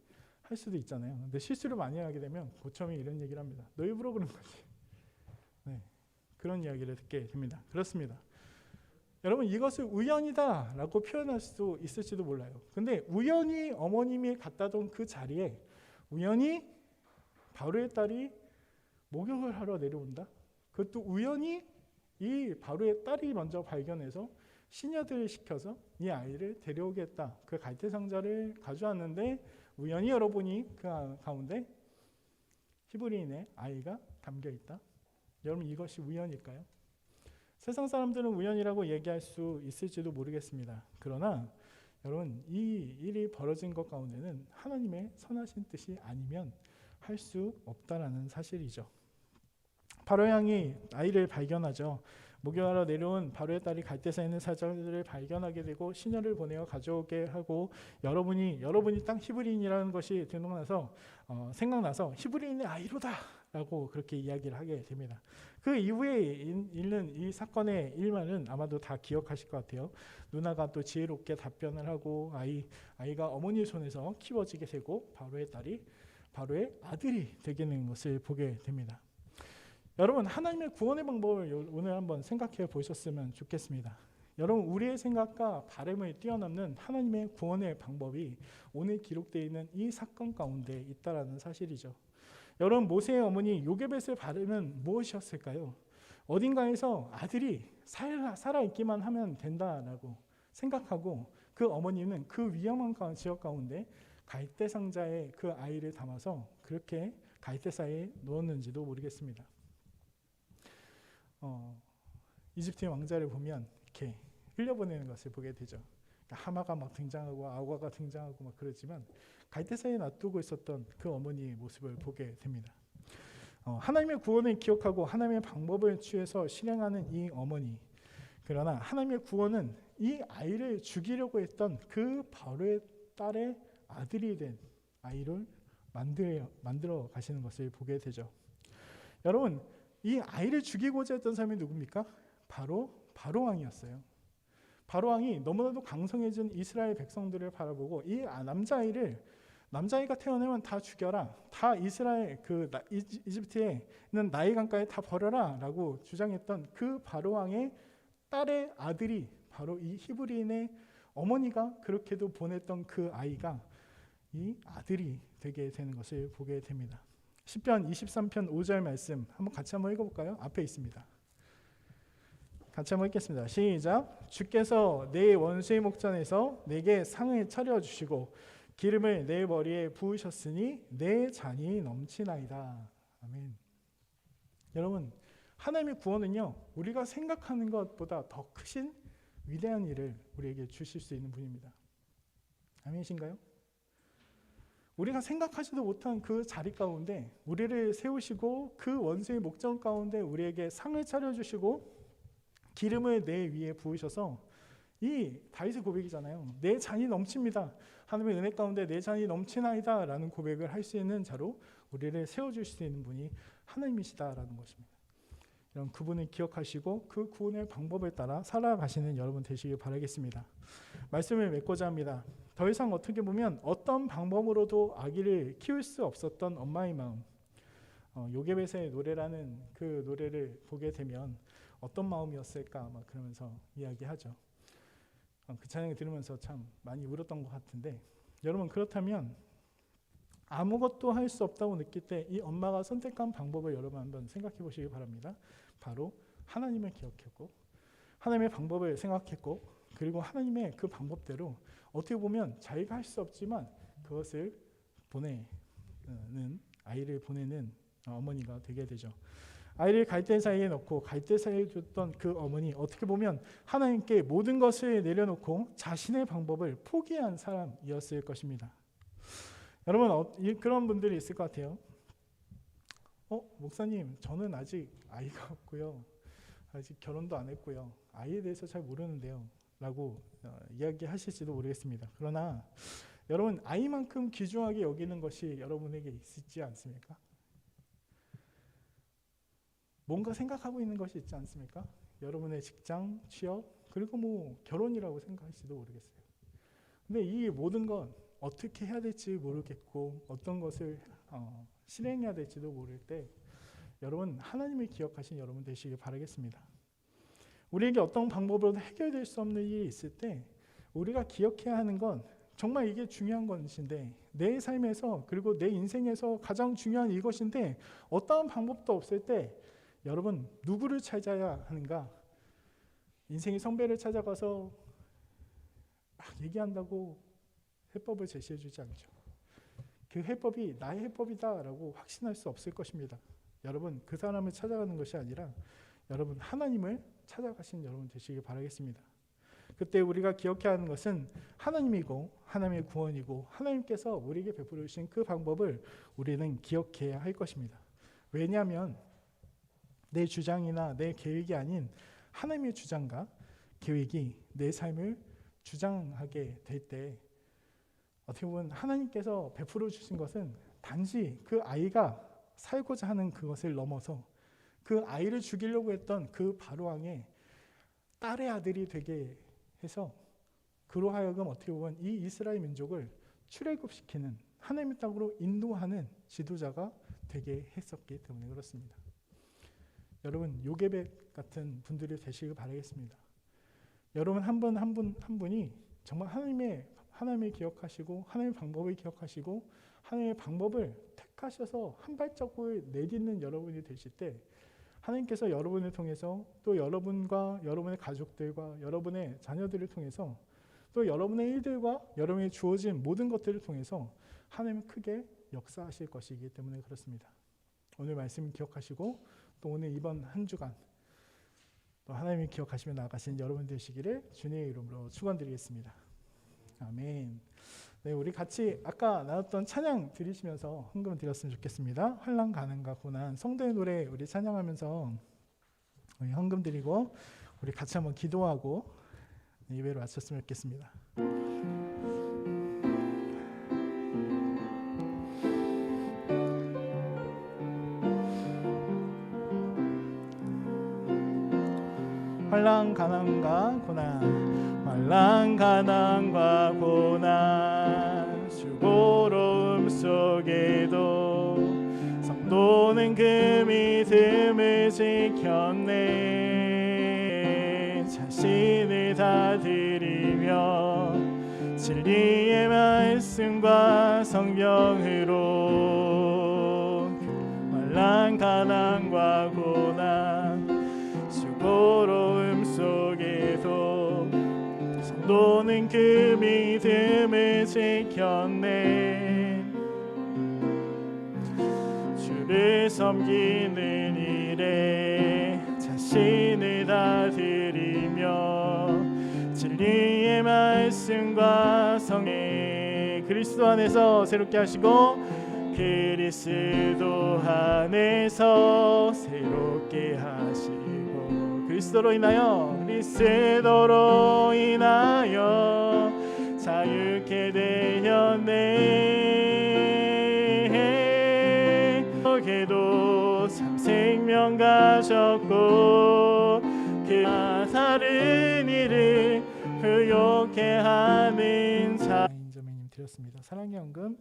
할 수도 있잖아요. 근데 실수를 많이 하게 되면 고첨이 이런 얘기를 합니다. 너 일부러 그런 거지. 네, 그런 이야기를 듣게 됩니다. 그렇습니다. 여러분 이것을 우연이다라고 표현할 수 있을지도 몰라요. 근데 우연히 어머님이 갖다 둔 그 자리에 우연히 바로의 딸이 목욕을 하러 내려온다. 그것도 우연히 이 바로의 딸이 먼저 발견해서 시녀들을 시켜서 이 아이를 데려오게 했다. 그 갈대 상자를 가져왔는데 우연히 열어보니 그 가운데 히브리인의 아이가 담겨 있다. 여러분 이것이 우연일까요? 세상 사람들은 우연이라고 얘기할 수 있을지도 모르겠습니다. 그러나 여러분 이 일이 벌어진 것 가운데는 하나님의 선하신 뜻이 아니면 할 수 없다라는 사실이죠. 바로 양이 아이를 발견하죠. 목욕하러 내려온 바로의 딸이 갈대사에 있는 사자들을 발견하게 되고 시녀를 보내어 가져오게 하고 여러분이 딱 히브리인이라는 것이 생각나서 히브리인의 아이로다라고 그렇게 이야기를 하게 됩니다. 그 이후에 있는 이 사건의 일만은 아마도 다 기억하실 것 같아요. 누나가 또 지혜롭게 답변을 하고 아이가 어머니 손에서 키워지게 되고 바로의 딸이 바로의 아들이 되게 되는 것을 보게 됩니다. 여러분 하나님의 구원의 방법을 오늘 한번 생각해 보셨으면 좋겠습니다. 여러분 우리의 생각과 바람을 뛰어넘는 하나님의 구원의 방법이 오늘 기록되어 있는 이 사건 가운데 있다라는 사실이죠. 여러분 모세의 어머니 요게벳을 바르면 무엇이었을까요? 어딘가에서 아들이 살아있기만 하면 된다라고 생각하고 그 어머니는 그 위험한 지역 가운데 갈대 상자에 그 아이를 담아서 그렇게 갈대사에 넣었는지도 모르겠습니다. 이집트의 왕자를 보면 이렇게 흘려보내는 것을 보게 되죠. 하마가 막 등장하고 아우가가 등장하고 막 그러지만 갈대사에 놔두고 있었던 그 어머니의 모습을 보게 됩니다. 하나님의 구원을 기억하고 하나님의 방법을 취해서 실행하는 이 어머니. 그러나 하나님의 구원은 이 아이를 죽이려고 했던 그 바로의 딸의 아들이 된 아이를 만들어 가시는 것을 보게 되죠. 여러분 이 아이를 죽이고자 했던 사람이 누굽니까? 바로 바로왕이었어요. 바로왕이 너무나도 강성해진 이스라엘 백성들을 바라보고 이 남자아이가 태어나면 다 죽여라. 다 이스라엘 이집트에 있는 나일 강가에 다 버려라라고 주장했던 그 바로왕의 딸의 아들이 바로 이 히브리인의 어머니가 그렇게도 보냈던 그 아이가 이 아들이 되게 되는 것을 보게 됩니다. 시편 23편 5절 말씀 같이 한번 읽어볼까요? 앞에 있습니다. 같이 한번 읽겠습니다. 시작. 주께서 내 원수의 목전에서 내게 상을 차려주시고 기름을 내 머리에 부으셨으니 내 잔이 넘치나이다. 아멘. 여러분 하나님의 구원은요 우리가 생각하는 것보다 더 크신 위대한 일을 우리에게 주실 수 있는 분입니다. 아멘이신가요? 우리가 생각하지도 못한 그 자리 가운데 우리를 세우시고 그 원수의 목전 가운데 우리에게 상을 차려주시고 기름을 내 위에 부으셔서 이 다윗의 고백이잖아요. 내 잔이 넘칩니다. 하나님의 은혜 가운데 내 잔이 넘치나이다 라는 고백을 할 수 있는 자로 우리를 세워줄 수 있는 분이 하나님이시다라는 것입니다. 이런 그분을 기억하시고 그 구원의 방법을 따라 살아가시는 여러분 되시길 바라겠습니다. 말씀을 맺고자 합니다. 더 이상 어떻게 보면 어떤 방법으로도 아기를 키울 수 없었던 엄마의 마음, 요게벳의 노래라는 그 노래를 보게 되면 어떤 마음이었을까 막 그러면서 이야기하죠. 그 찬양을 들으면서 참 많이 울었던 것 같은데 여러분 그렇다면 아무것도 할 수 없다고 느낄 때 이 엄마가 선택한 방법을 여러분 한번 생각해 보시기 바랍니다. 바로 하나님을 기억했고 하나님의 방법을 생각했고 그리고 하나님의 그 방법대로 어떻게 보면 자기가 할 수 없지만 그것을 아이를 보내는 어머니가 되게 되죠. 아이를 갈대 사이에 넣고 갈대 사이에 줬던 그 어머니 어떻게 보면 하나님께 모든 것을 내려놓고 자신의 방법을 포기한 사람이었을 것입니다. 여러분 그런 분들이 있을 것 같아요. 목사님, 저는 아직 아이가 없고요. 아직 결혼도 안 했고요. 아이에 대해서 잘 모르는데요. 라고 이야기하실지도 모르겠습니다. 그러나 여러분, 아이만큼 귀중하게 여기는 것이 여러분에게 있지 않습니까? 뭔가 생각하고 있는 것이 있지 않습니까? 여러분의 직장, 취업, 그리고 뭐 결혼이라고 생각할지도 모르겠어요. 근데 이 모든 건 어떻게 해야 될지 모르겠고 어떤 것을 실행해야 될지도 모를 때 여러분, 하나님을 기억하신 여러분 되시길 바라겠습니다. 우리에게 어떤 방법으로도 해결될 수 없는 일이 있을 때 우리가 기억해야 하는 건 정말 이게 중요한 것인데, 내 삶에서 그리고 내 인생에서 가장 중요한 이것인데 어떠한 방법도 없을 때 여러분, 누구를 찾아야 하는가? 인생의 성배를 찾아가서 막 얘기한다고 해법을 제시해 주지 않죠. 그 해법이 나의 해법이다라고 확신할 수 없을 것입니다. 여러분, 그 사람을 찾아가는 것이 아니라 여러분, 하나님을 찾아가신 여러분 되시길 바라겠습니다. 그때 우리가 기억해야 하는 것은 하나님이고 하나님의 구원이고 하나님께서 우리에게 베풀어 주신 그 방법을 우리는 기억해야 할 것입니다. 왜냐하면 내 주장이나 내 계획이 아닌 하나님의 주장과 계획이 내 삶을 주장하게 될 때 어떻게 보면 하나님께서 베풀어 주신 것은 단지 그 아이가 살고자 하는 그것을 넘어서 그 아이를 죽이려고 했던 그 바로왕의 딸의 아들이 되게 해서 그로 하여금 어떻게 보면 이 이스라엘 민족을 출애굽시키는 하나님의 땅으로 인도하는 지도자가 되게 했었기 때문에 그렇습니다. 여러분, 요게벳 같은 분들이 되시길 바라겠습니다. 여러분 한 분 한 분이 정말 하나님을 기억하시고 하나님의 방법을 기억하시고 하나님의 방법을 택하셔서 한 발자국을 내딛는 여러분이 되실 때 하나님께서 여러분을 통해서 또 여러분과 여러분의 가족들과 여러분의 자녀들을 통해서 또 여러분의 일들과 여러분이 주어진 모든 것들을 통해서 하나님은 크게 역사하실 것이기 때문에 그렇습니다. 오늘 말씀 기억하시고 또 오늘 이번 한 주간 또 하나님을 기억하시며 나아가신 여러분 되시기를 주님의 이름으로 축원드리겠습니다. 아멘. 네, 우리 같이 아까 나눴던 찬양 드리시면서 헌금 드렸으면 좋겠습니다. 환난 가난과 고난 성도의 노래 우리 찬양하면서 우리 헌금 드리고 우리 같이 한번 기도하고 예배를 마쳤으면 좋겠습니다. 환난 가난과 고난, 환난 가난과 고난, 수고로움 속에도 성도는 그 믿음을 지켰네. 자신을 다 드리며 진리의 말씀과 성령으로 환난 가난과 고난 수고로움 속에도 성도는 그 믿음을 지켰네. 주를 섬기는 일에 자신을 다 드리며 진리의 말씀과 성에 그리스도 안에서 새롭게 하시고 그리스도 안에서 새롭게 하시고 그리스도로 인하여 자유케 되었네. 거기도 참 생명 가졌고 그 다른 일을 부욕해 하는 자 인자매님 드렸습니다. 사랑의 헌금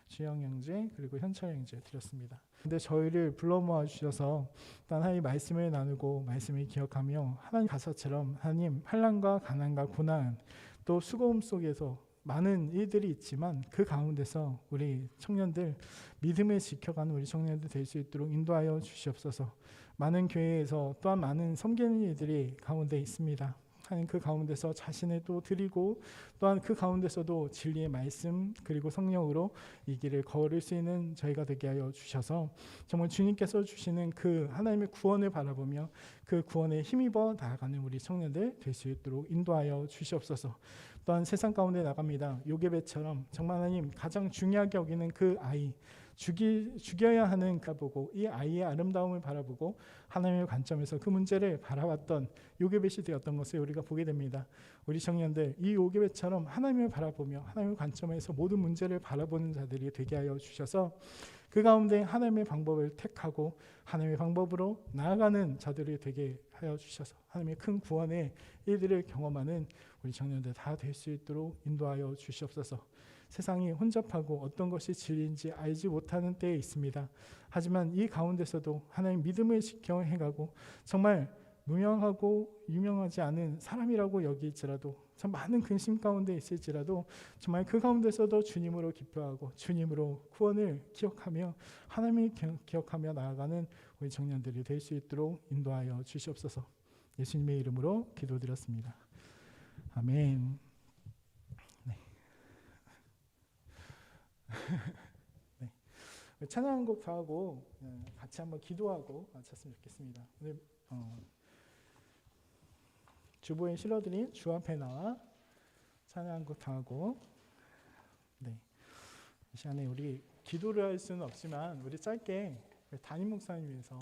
주영 형제 그리고 현철 형제 드렸습니다. 근데 저희를 불러 모아 주셔서 하나님 말씀을 나누고 말씀을 기억하며 하나님 가사처럼 하나님 환난과 가난과 고난 또 수고움 속에서 많은 일들이 있지만 그 가운데서 우리 청년들 믿음을 지켜가는 우리 청년들 될 수 있도록 인도하여 주시옵소서. 많은 교회에서 또한 많은 섬기는 일들이 가운데 있습니다. 하는 그 가운데서 자신을 또 드리고 또한 그 가운데서도 진리의 말씀 그리고 성령으로 이 길을 걸을 수 있는 저희가 되게 하여 주셔서 정말 주님께서 주시는 그 하나님의 구원을 바라보며 그 구원에 힘입어 나아가는 우리 청년들 될 수 있도록 인도하여 주시옵소서. 또한 세상 가운데 나갑니다. 요게벳처럼 정말 하나님 가장 중요하게 여기는 그 아이 죽여야 하는 그 보고 이 아이의 아름다움을 바라보고 하나님의 관점에서 그 문제를 바라봤던 요게벳이 되었던 것을 우리가 보게 됩니다. 우리 청년들 이 요게벳처럼 하나님을 바라보며 하나님의 관점에서 모든 문제를 바라보는 자들이 되게 하여 주셔서 그 가운데 하나님의 방법을 택하고 하나님의 방법으로 나아가는 자들이 되게 하여 주셔서 하나님의 큰 구원의 일들을 경험하는 우리 청년들 다 될 수 있도록 인도하여 주시옵소서. 세상이 혼잡하고 어떤 것이 진리인지 알지 못하는 때에 있습니다. 하지만 이 가운데서도 하나님 믿음을 지켜 행하고 정말 무명하고 유명하지 않은 사람이라고 여길지라도 참 많은 근심 가운데 있을지라도 정말 그 가운데서도 주님으로 기뻐하고 주님으로 구원을 기억하며 하나님을 기억하며 나아가는 우리 청년들이 될 수 있도록 인도하여 주시옵소서. 예수님의 이름으로 기도드렸습니다. 아멘. 네. 찬양 한 곡 더 하고 같이 한번 기도하고 마쳤으면 좋겠습니다. 오늘 주보에 실어드린 주 앞에 나와 찬양 한 곡 더 하고 이 시간에 우리 기도를 할 수는 없지만 우리 짧게 담임 목사님 위해서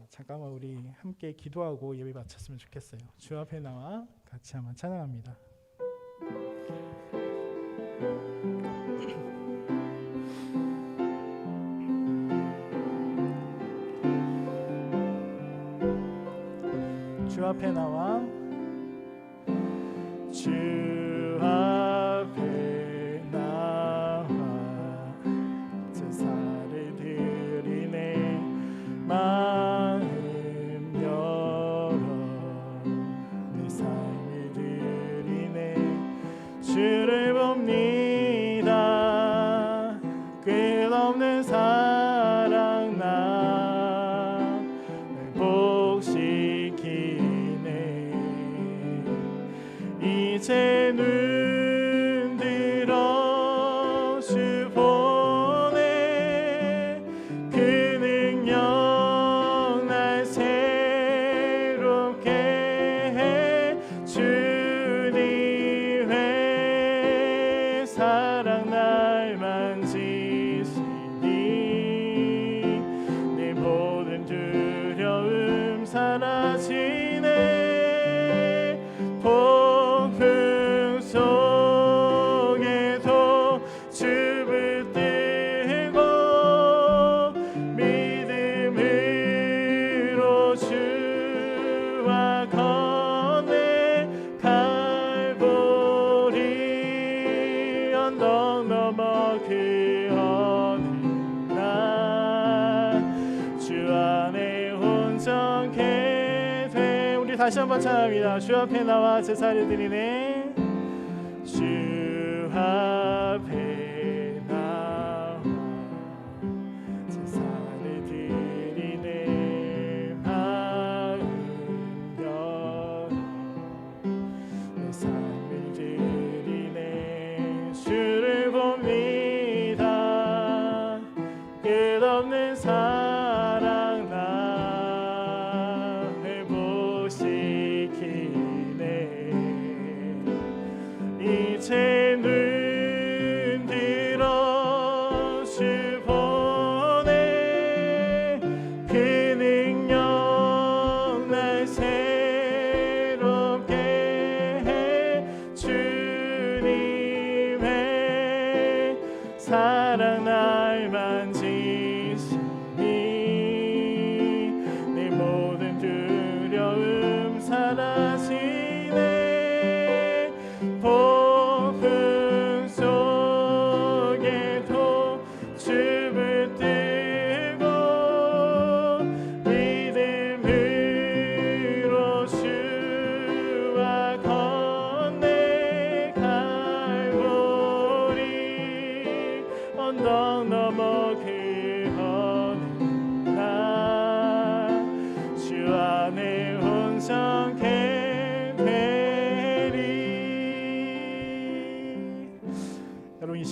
잠깐만 우리 함께 기도하고 예배 마쳤으면 좋겠어요. 주 앞에 나와 같이 한번 찬양합니다. 주 앞에 나와 주 앞에 나와 제사를 드리네 마음 열어 내 삶을 드리네 주를 봅니다 끝없는 사랑 나 이제 눈 들어 주 보내 그 능력 날 새롭게 해 주님의 사랑 날 만지시니 내 모든 두려움 사라지네 폭풍 속에도 주 붙들고 믿음으로 주와 건네 갈보리 언덕 넘어 그 어느 날 주 안에 온전케 돼 우리 다시 한번 찬양합니다. 주 앞에 나와 제사를 드리네 주 앞에 나와 제사를 드리네 마음 열어 내 삶을 드리네 주를 봅니다 끝없는 사랑 나 회복시키네 이제 눈 들어 주 보내 그 능력 날 새롭게 해 주님의 사랑 날 만지시니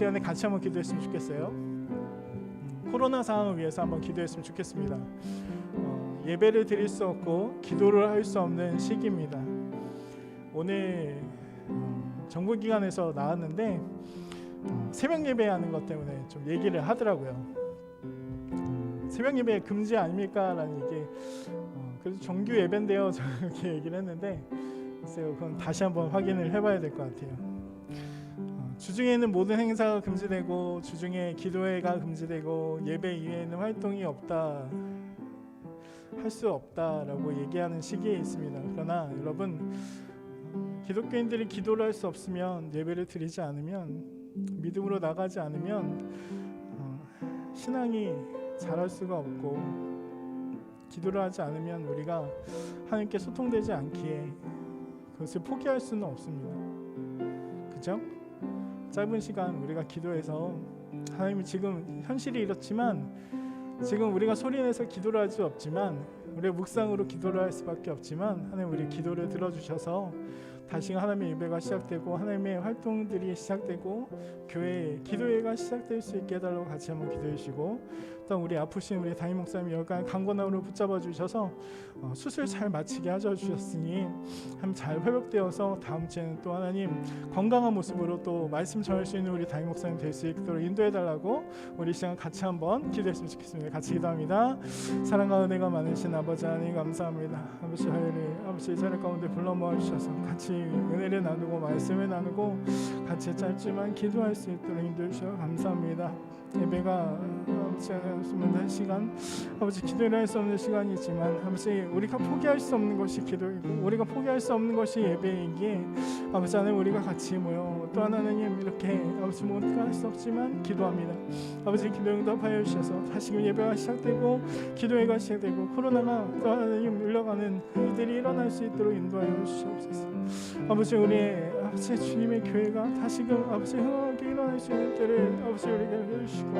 시간에 같이 한번 기도했으면 좋겠어요. 코로나 상황을 위해서 한번 기도했으면 좋겠습니다. 예배를 드릴 수 없고 기도를 할 수 없는 시기입니다. 오늘 정부기관에서 나왔는데 새벽 예배하는 것 때문에 좀 얘기를 하더라고요. 새벽 예배 금지 아닙니까? 라는 얘기. 그래서 정규 예배인데요. 저렇게 얘기를 했는데 글쎄요, 그건 다시 한번 확인을 해봐야 될 것 같아요. 주중에는 모든 행사가 금지되고 주중에 기도회가 금지되고 예배 이외에는 활동이 없다, 할 수 없다라고 얘기하는 시기에 있습니다. 그러나 여러분, 기독교인들이 기도를 할 수 없으면, 예배를 드리지 않으면, 믿음으로 나가지 않으면 신앙이 자랄 수가 없고, 기도를 하지 않으면 우리가 하나님께 소통되지 않기에 그것을 포기할 수는 없습니다. 그죠? 짧은 시간 우리가 기도해서 하나님이 지금 현실이 이렇지만, 지금 우리가 소리내서 기도를 할 수 없지만, 우리의 묵상으로 기도를 할 수밖에 없지만, 하나님 우리 기도를 들어주셔서 다시 하나님의 예배가 시작되고 하나님의 활동들이 시작되고 교회 기도회가 시작될 수 있게 해달라고 같이 한번 기도해 주시고, 또 우리 아프신 우리 담임 목사님 여기까지 강건함으로 붙잡아 주셔서 수술 잘 마치게 하셔 주셨으니 잘 회복되어서 다음 주에는 또 하나님 건강한 모습으로 또 말씀 전할 수 있는 우리 담임 목사님 될 수 있도록 인도해 달라고 우리 시간 같이 한번 기도했으면 좋겠습니다. 같이 기도합니다. 사랑과 은혜가 많으신 아버지 하나님 감사합니다. 아버지 하늘을 아버지 자리 가운데 불러 모아 주셔서 같이 은혜를 나누고 말씀을 나누고 같이 짧지만 기도할 수 있도록 인도해 주셔서 감사합니다. 예배가 아버지 할 수 없는 시간, 아버지 기도를 할 수 없는 시간이지만 아버지 우리가 포기할 수 없는 것이 기도이고 우리가 포기할 수 없는 것이 예배이기에 아버지 하나님 우리가 같이 모여 또 하나님 이렇게 아버지 뭔가 할 수 없지만 기도합니다. 아버지 기도 응답하여 주셔서 다시금 예배가 시작되고 기도회가 시작되고 코로나가 또 하나님 물러가는 일들이 일어날 수 있도록 인도하여 주시옵소서. 아버지 우리의 아버지 주님의 교회가 다시금 아버지 흥하게 일어날 수 있는 때를 아버지 우리에게 알려주시고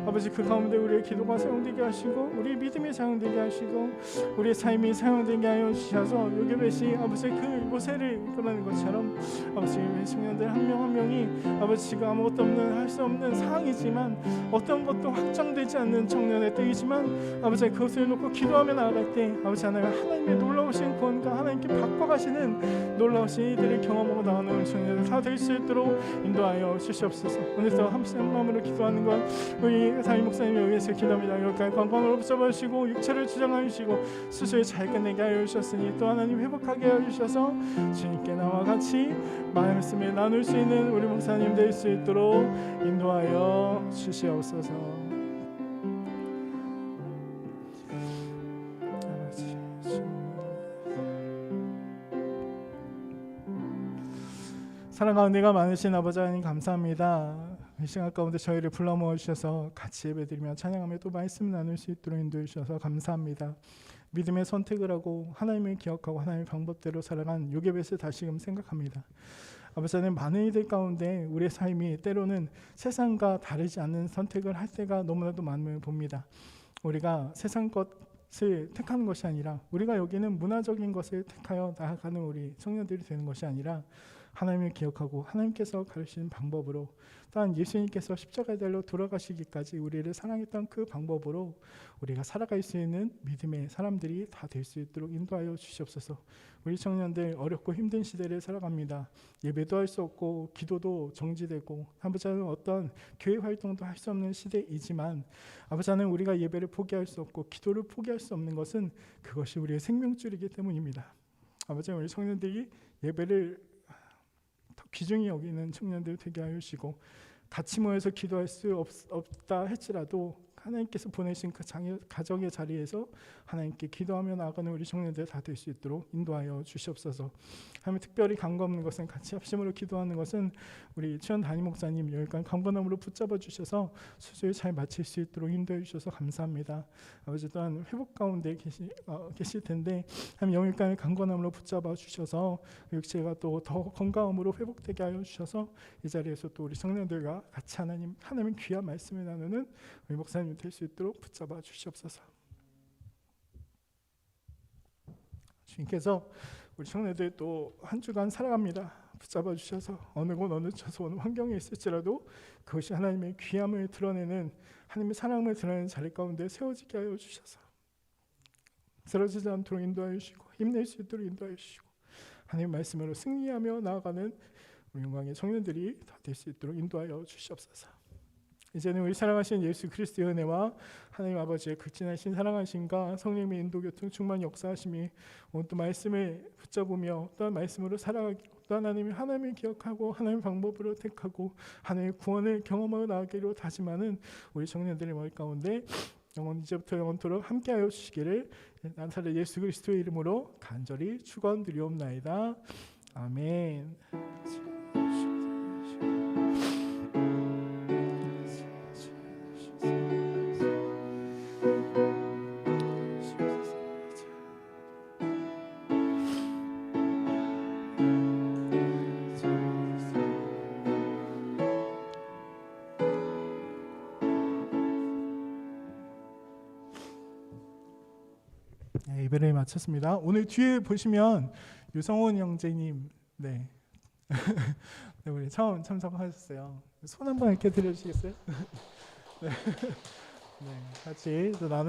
아버지 그 가운데 우리의 기도가 사용되게 하시고 우리의 믿음이 사용되게 하시고 우리의 삶이 사용되게 하여 주셔서 요괴벳이 아버지 그 모세를 이끌어내는 것처럼 아버지 청년들 한 명 한 명이 아버지 지금 아무것도 없는 할 수 없는 상황이지만 어떤 것도 확정되지 않는 청년의 때이지만 아버지 그것을 놓고 기도하며 나아갈 때 아버지 하나님의 놀라우신 구원과 하나님께 바꿔가시는 놀라우신 이들을 경험하고 나오는 우리 청년들 다 될 수 있도록 인도하여 주시옵소서. 오늘도 함께 마음으로 기도하는 것 우리 담임 목사님을 위해서 기도합니다. 여기까지 건강을 붙잡아 주시고 육체를 주장하여 주시고 수술 잘 끝내게 하여 주셨으니 또 하나님 회복하게 하여 주셔서 주님께 나와 같이 말씀을 나눌 수 있는 우리 목사님 될 수 있도록 인도하여 주시옵소서. 사랑과 은혜가 많으신 아버지 하나님 감사합니다. 이 시간 가운데 저희를 불러 모아 주셔서 같이 예배드리며 찬양하며 또 말씀 나눌 수 있도록 인도해 주셔서 감사합니다. 믿음의 선택을 하고 하나님을 기억하고 하나님의 방법대로 살아간 요괴벳을 다시금 생각합니다. 아버지 하나님 많은 이들 가운데 우리의 삶이 때로는 세상과 다르지 않는 선택을 할 때가 너무나도 많음을 봅니다. 우리가 세상 것을 택하는 것이 아니라 우리가 여기는 문화적인 것을 택하여 나아가는 우리 청년들이 되는 것이 아니라 하나님을 기억하고 하나님께서 가르치는 방법으로 또한 예수님께서 십자가의 달로 돌아가시기까지 우리를 사랑했던 그 방법으로 우리가 살아갈 수 있는 믿음의 사람들이 다 될 수 있도록 인도하여 주시옵소서. 우리 청년들 어렵고 힘든 시대를 살아갑니다. 예배도 할 수 없고 기도도 정지되고 아버지 하나님 어떤 교회 활동도 할 수 없는 시대이지만 아버지 하나님 우리가 예배를 포기할 수 없고 기도를 포기할 수 없는 것은 그것이 우리의 생명줄이기 때문입니다. 아버지 하나님 우리 청년들이 예배를 귀중히 여기는 청년들 되게 하여 주시고 같이 모여서 기도할 수 없다 할지라도 하나님께서 보내신 그 가정의 자리에서 하나님께 기도하며 나아가는 우리 청년들 다 될 수 있도록 인도하여 주시옵소서. 하나님 특별히 강구 없는 것은 같이 합심으로 기도하는 것은 우리 최현 담임 목사님 여기까지 강건함으로 붙잡아 주셔서 수술 잘 마칠 수 있도록 인도해 주셔서 감사합니다. 아버지 또한 회복 가운데 계실 텐데 하나님 여기까지 강건함으로 붙잡아 주셔서 육체가 또 더 건강함으로 회복되게 하여 주셔서 이 자리에서 또 우리 청년들과 같이 하나님의 귀한 말씀을 나누는 우리 목사님 될 수 있도록 붙잡아 주시옵소서. 주님께서 우리 청년들 또 한 주간 살아갑니다. 붙잡아 주셔서 어느 곳 어느 처소 어느 환경에 있을지라도 그것이 하나님의 귀함을 드러내는 하나님의 사랑을 드러내는 자리 가운데 세워지게 하여 주셔서 쓰러지지 않도록 인도하여 주시고 힘낼 수 있도록 인도하여 주시고 하나님의 말씀으로 승리하며 나아가는 우리 영광의 청년들이 다 될 수 있도록 인도하여 주시옵소서. 이제는 우리 사랑하신 예수 그리스도의 은혜와 하나님 아버지의 극진하신 사랑하심과 성령의 인도 교통 충만 역사하심이 오늘 또 말씀을 붙잡으며 또한 말씀으로 살아가기로 또 하나님을 기억하고 하나님의 방법으로 택하고 하나님의 구원을 경험하고 나아가기로 다짐하는 우리 청년들의 머리 가운데 영원 이제부터 영원토록 함께하여 주시기를 나사렛 예수 그리스도의 이름으로 간절히 축원드리옵나이다. 아멘. 네, 예배를 마쳤습니다. 오늘 뒤에 보시면 유성훈 형제님, 네, 네 우리 처음 참석하셨어요. 손 한번 이렇게 들려주시겠어요? 네, 네, 같이 또 나누.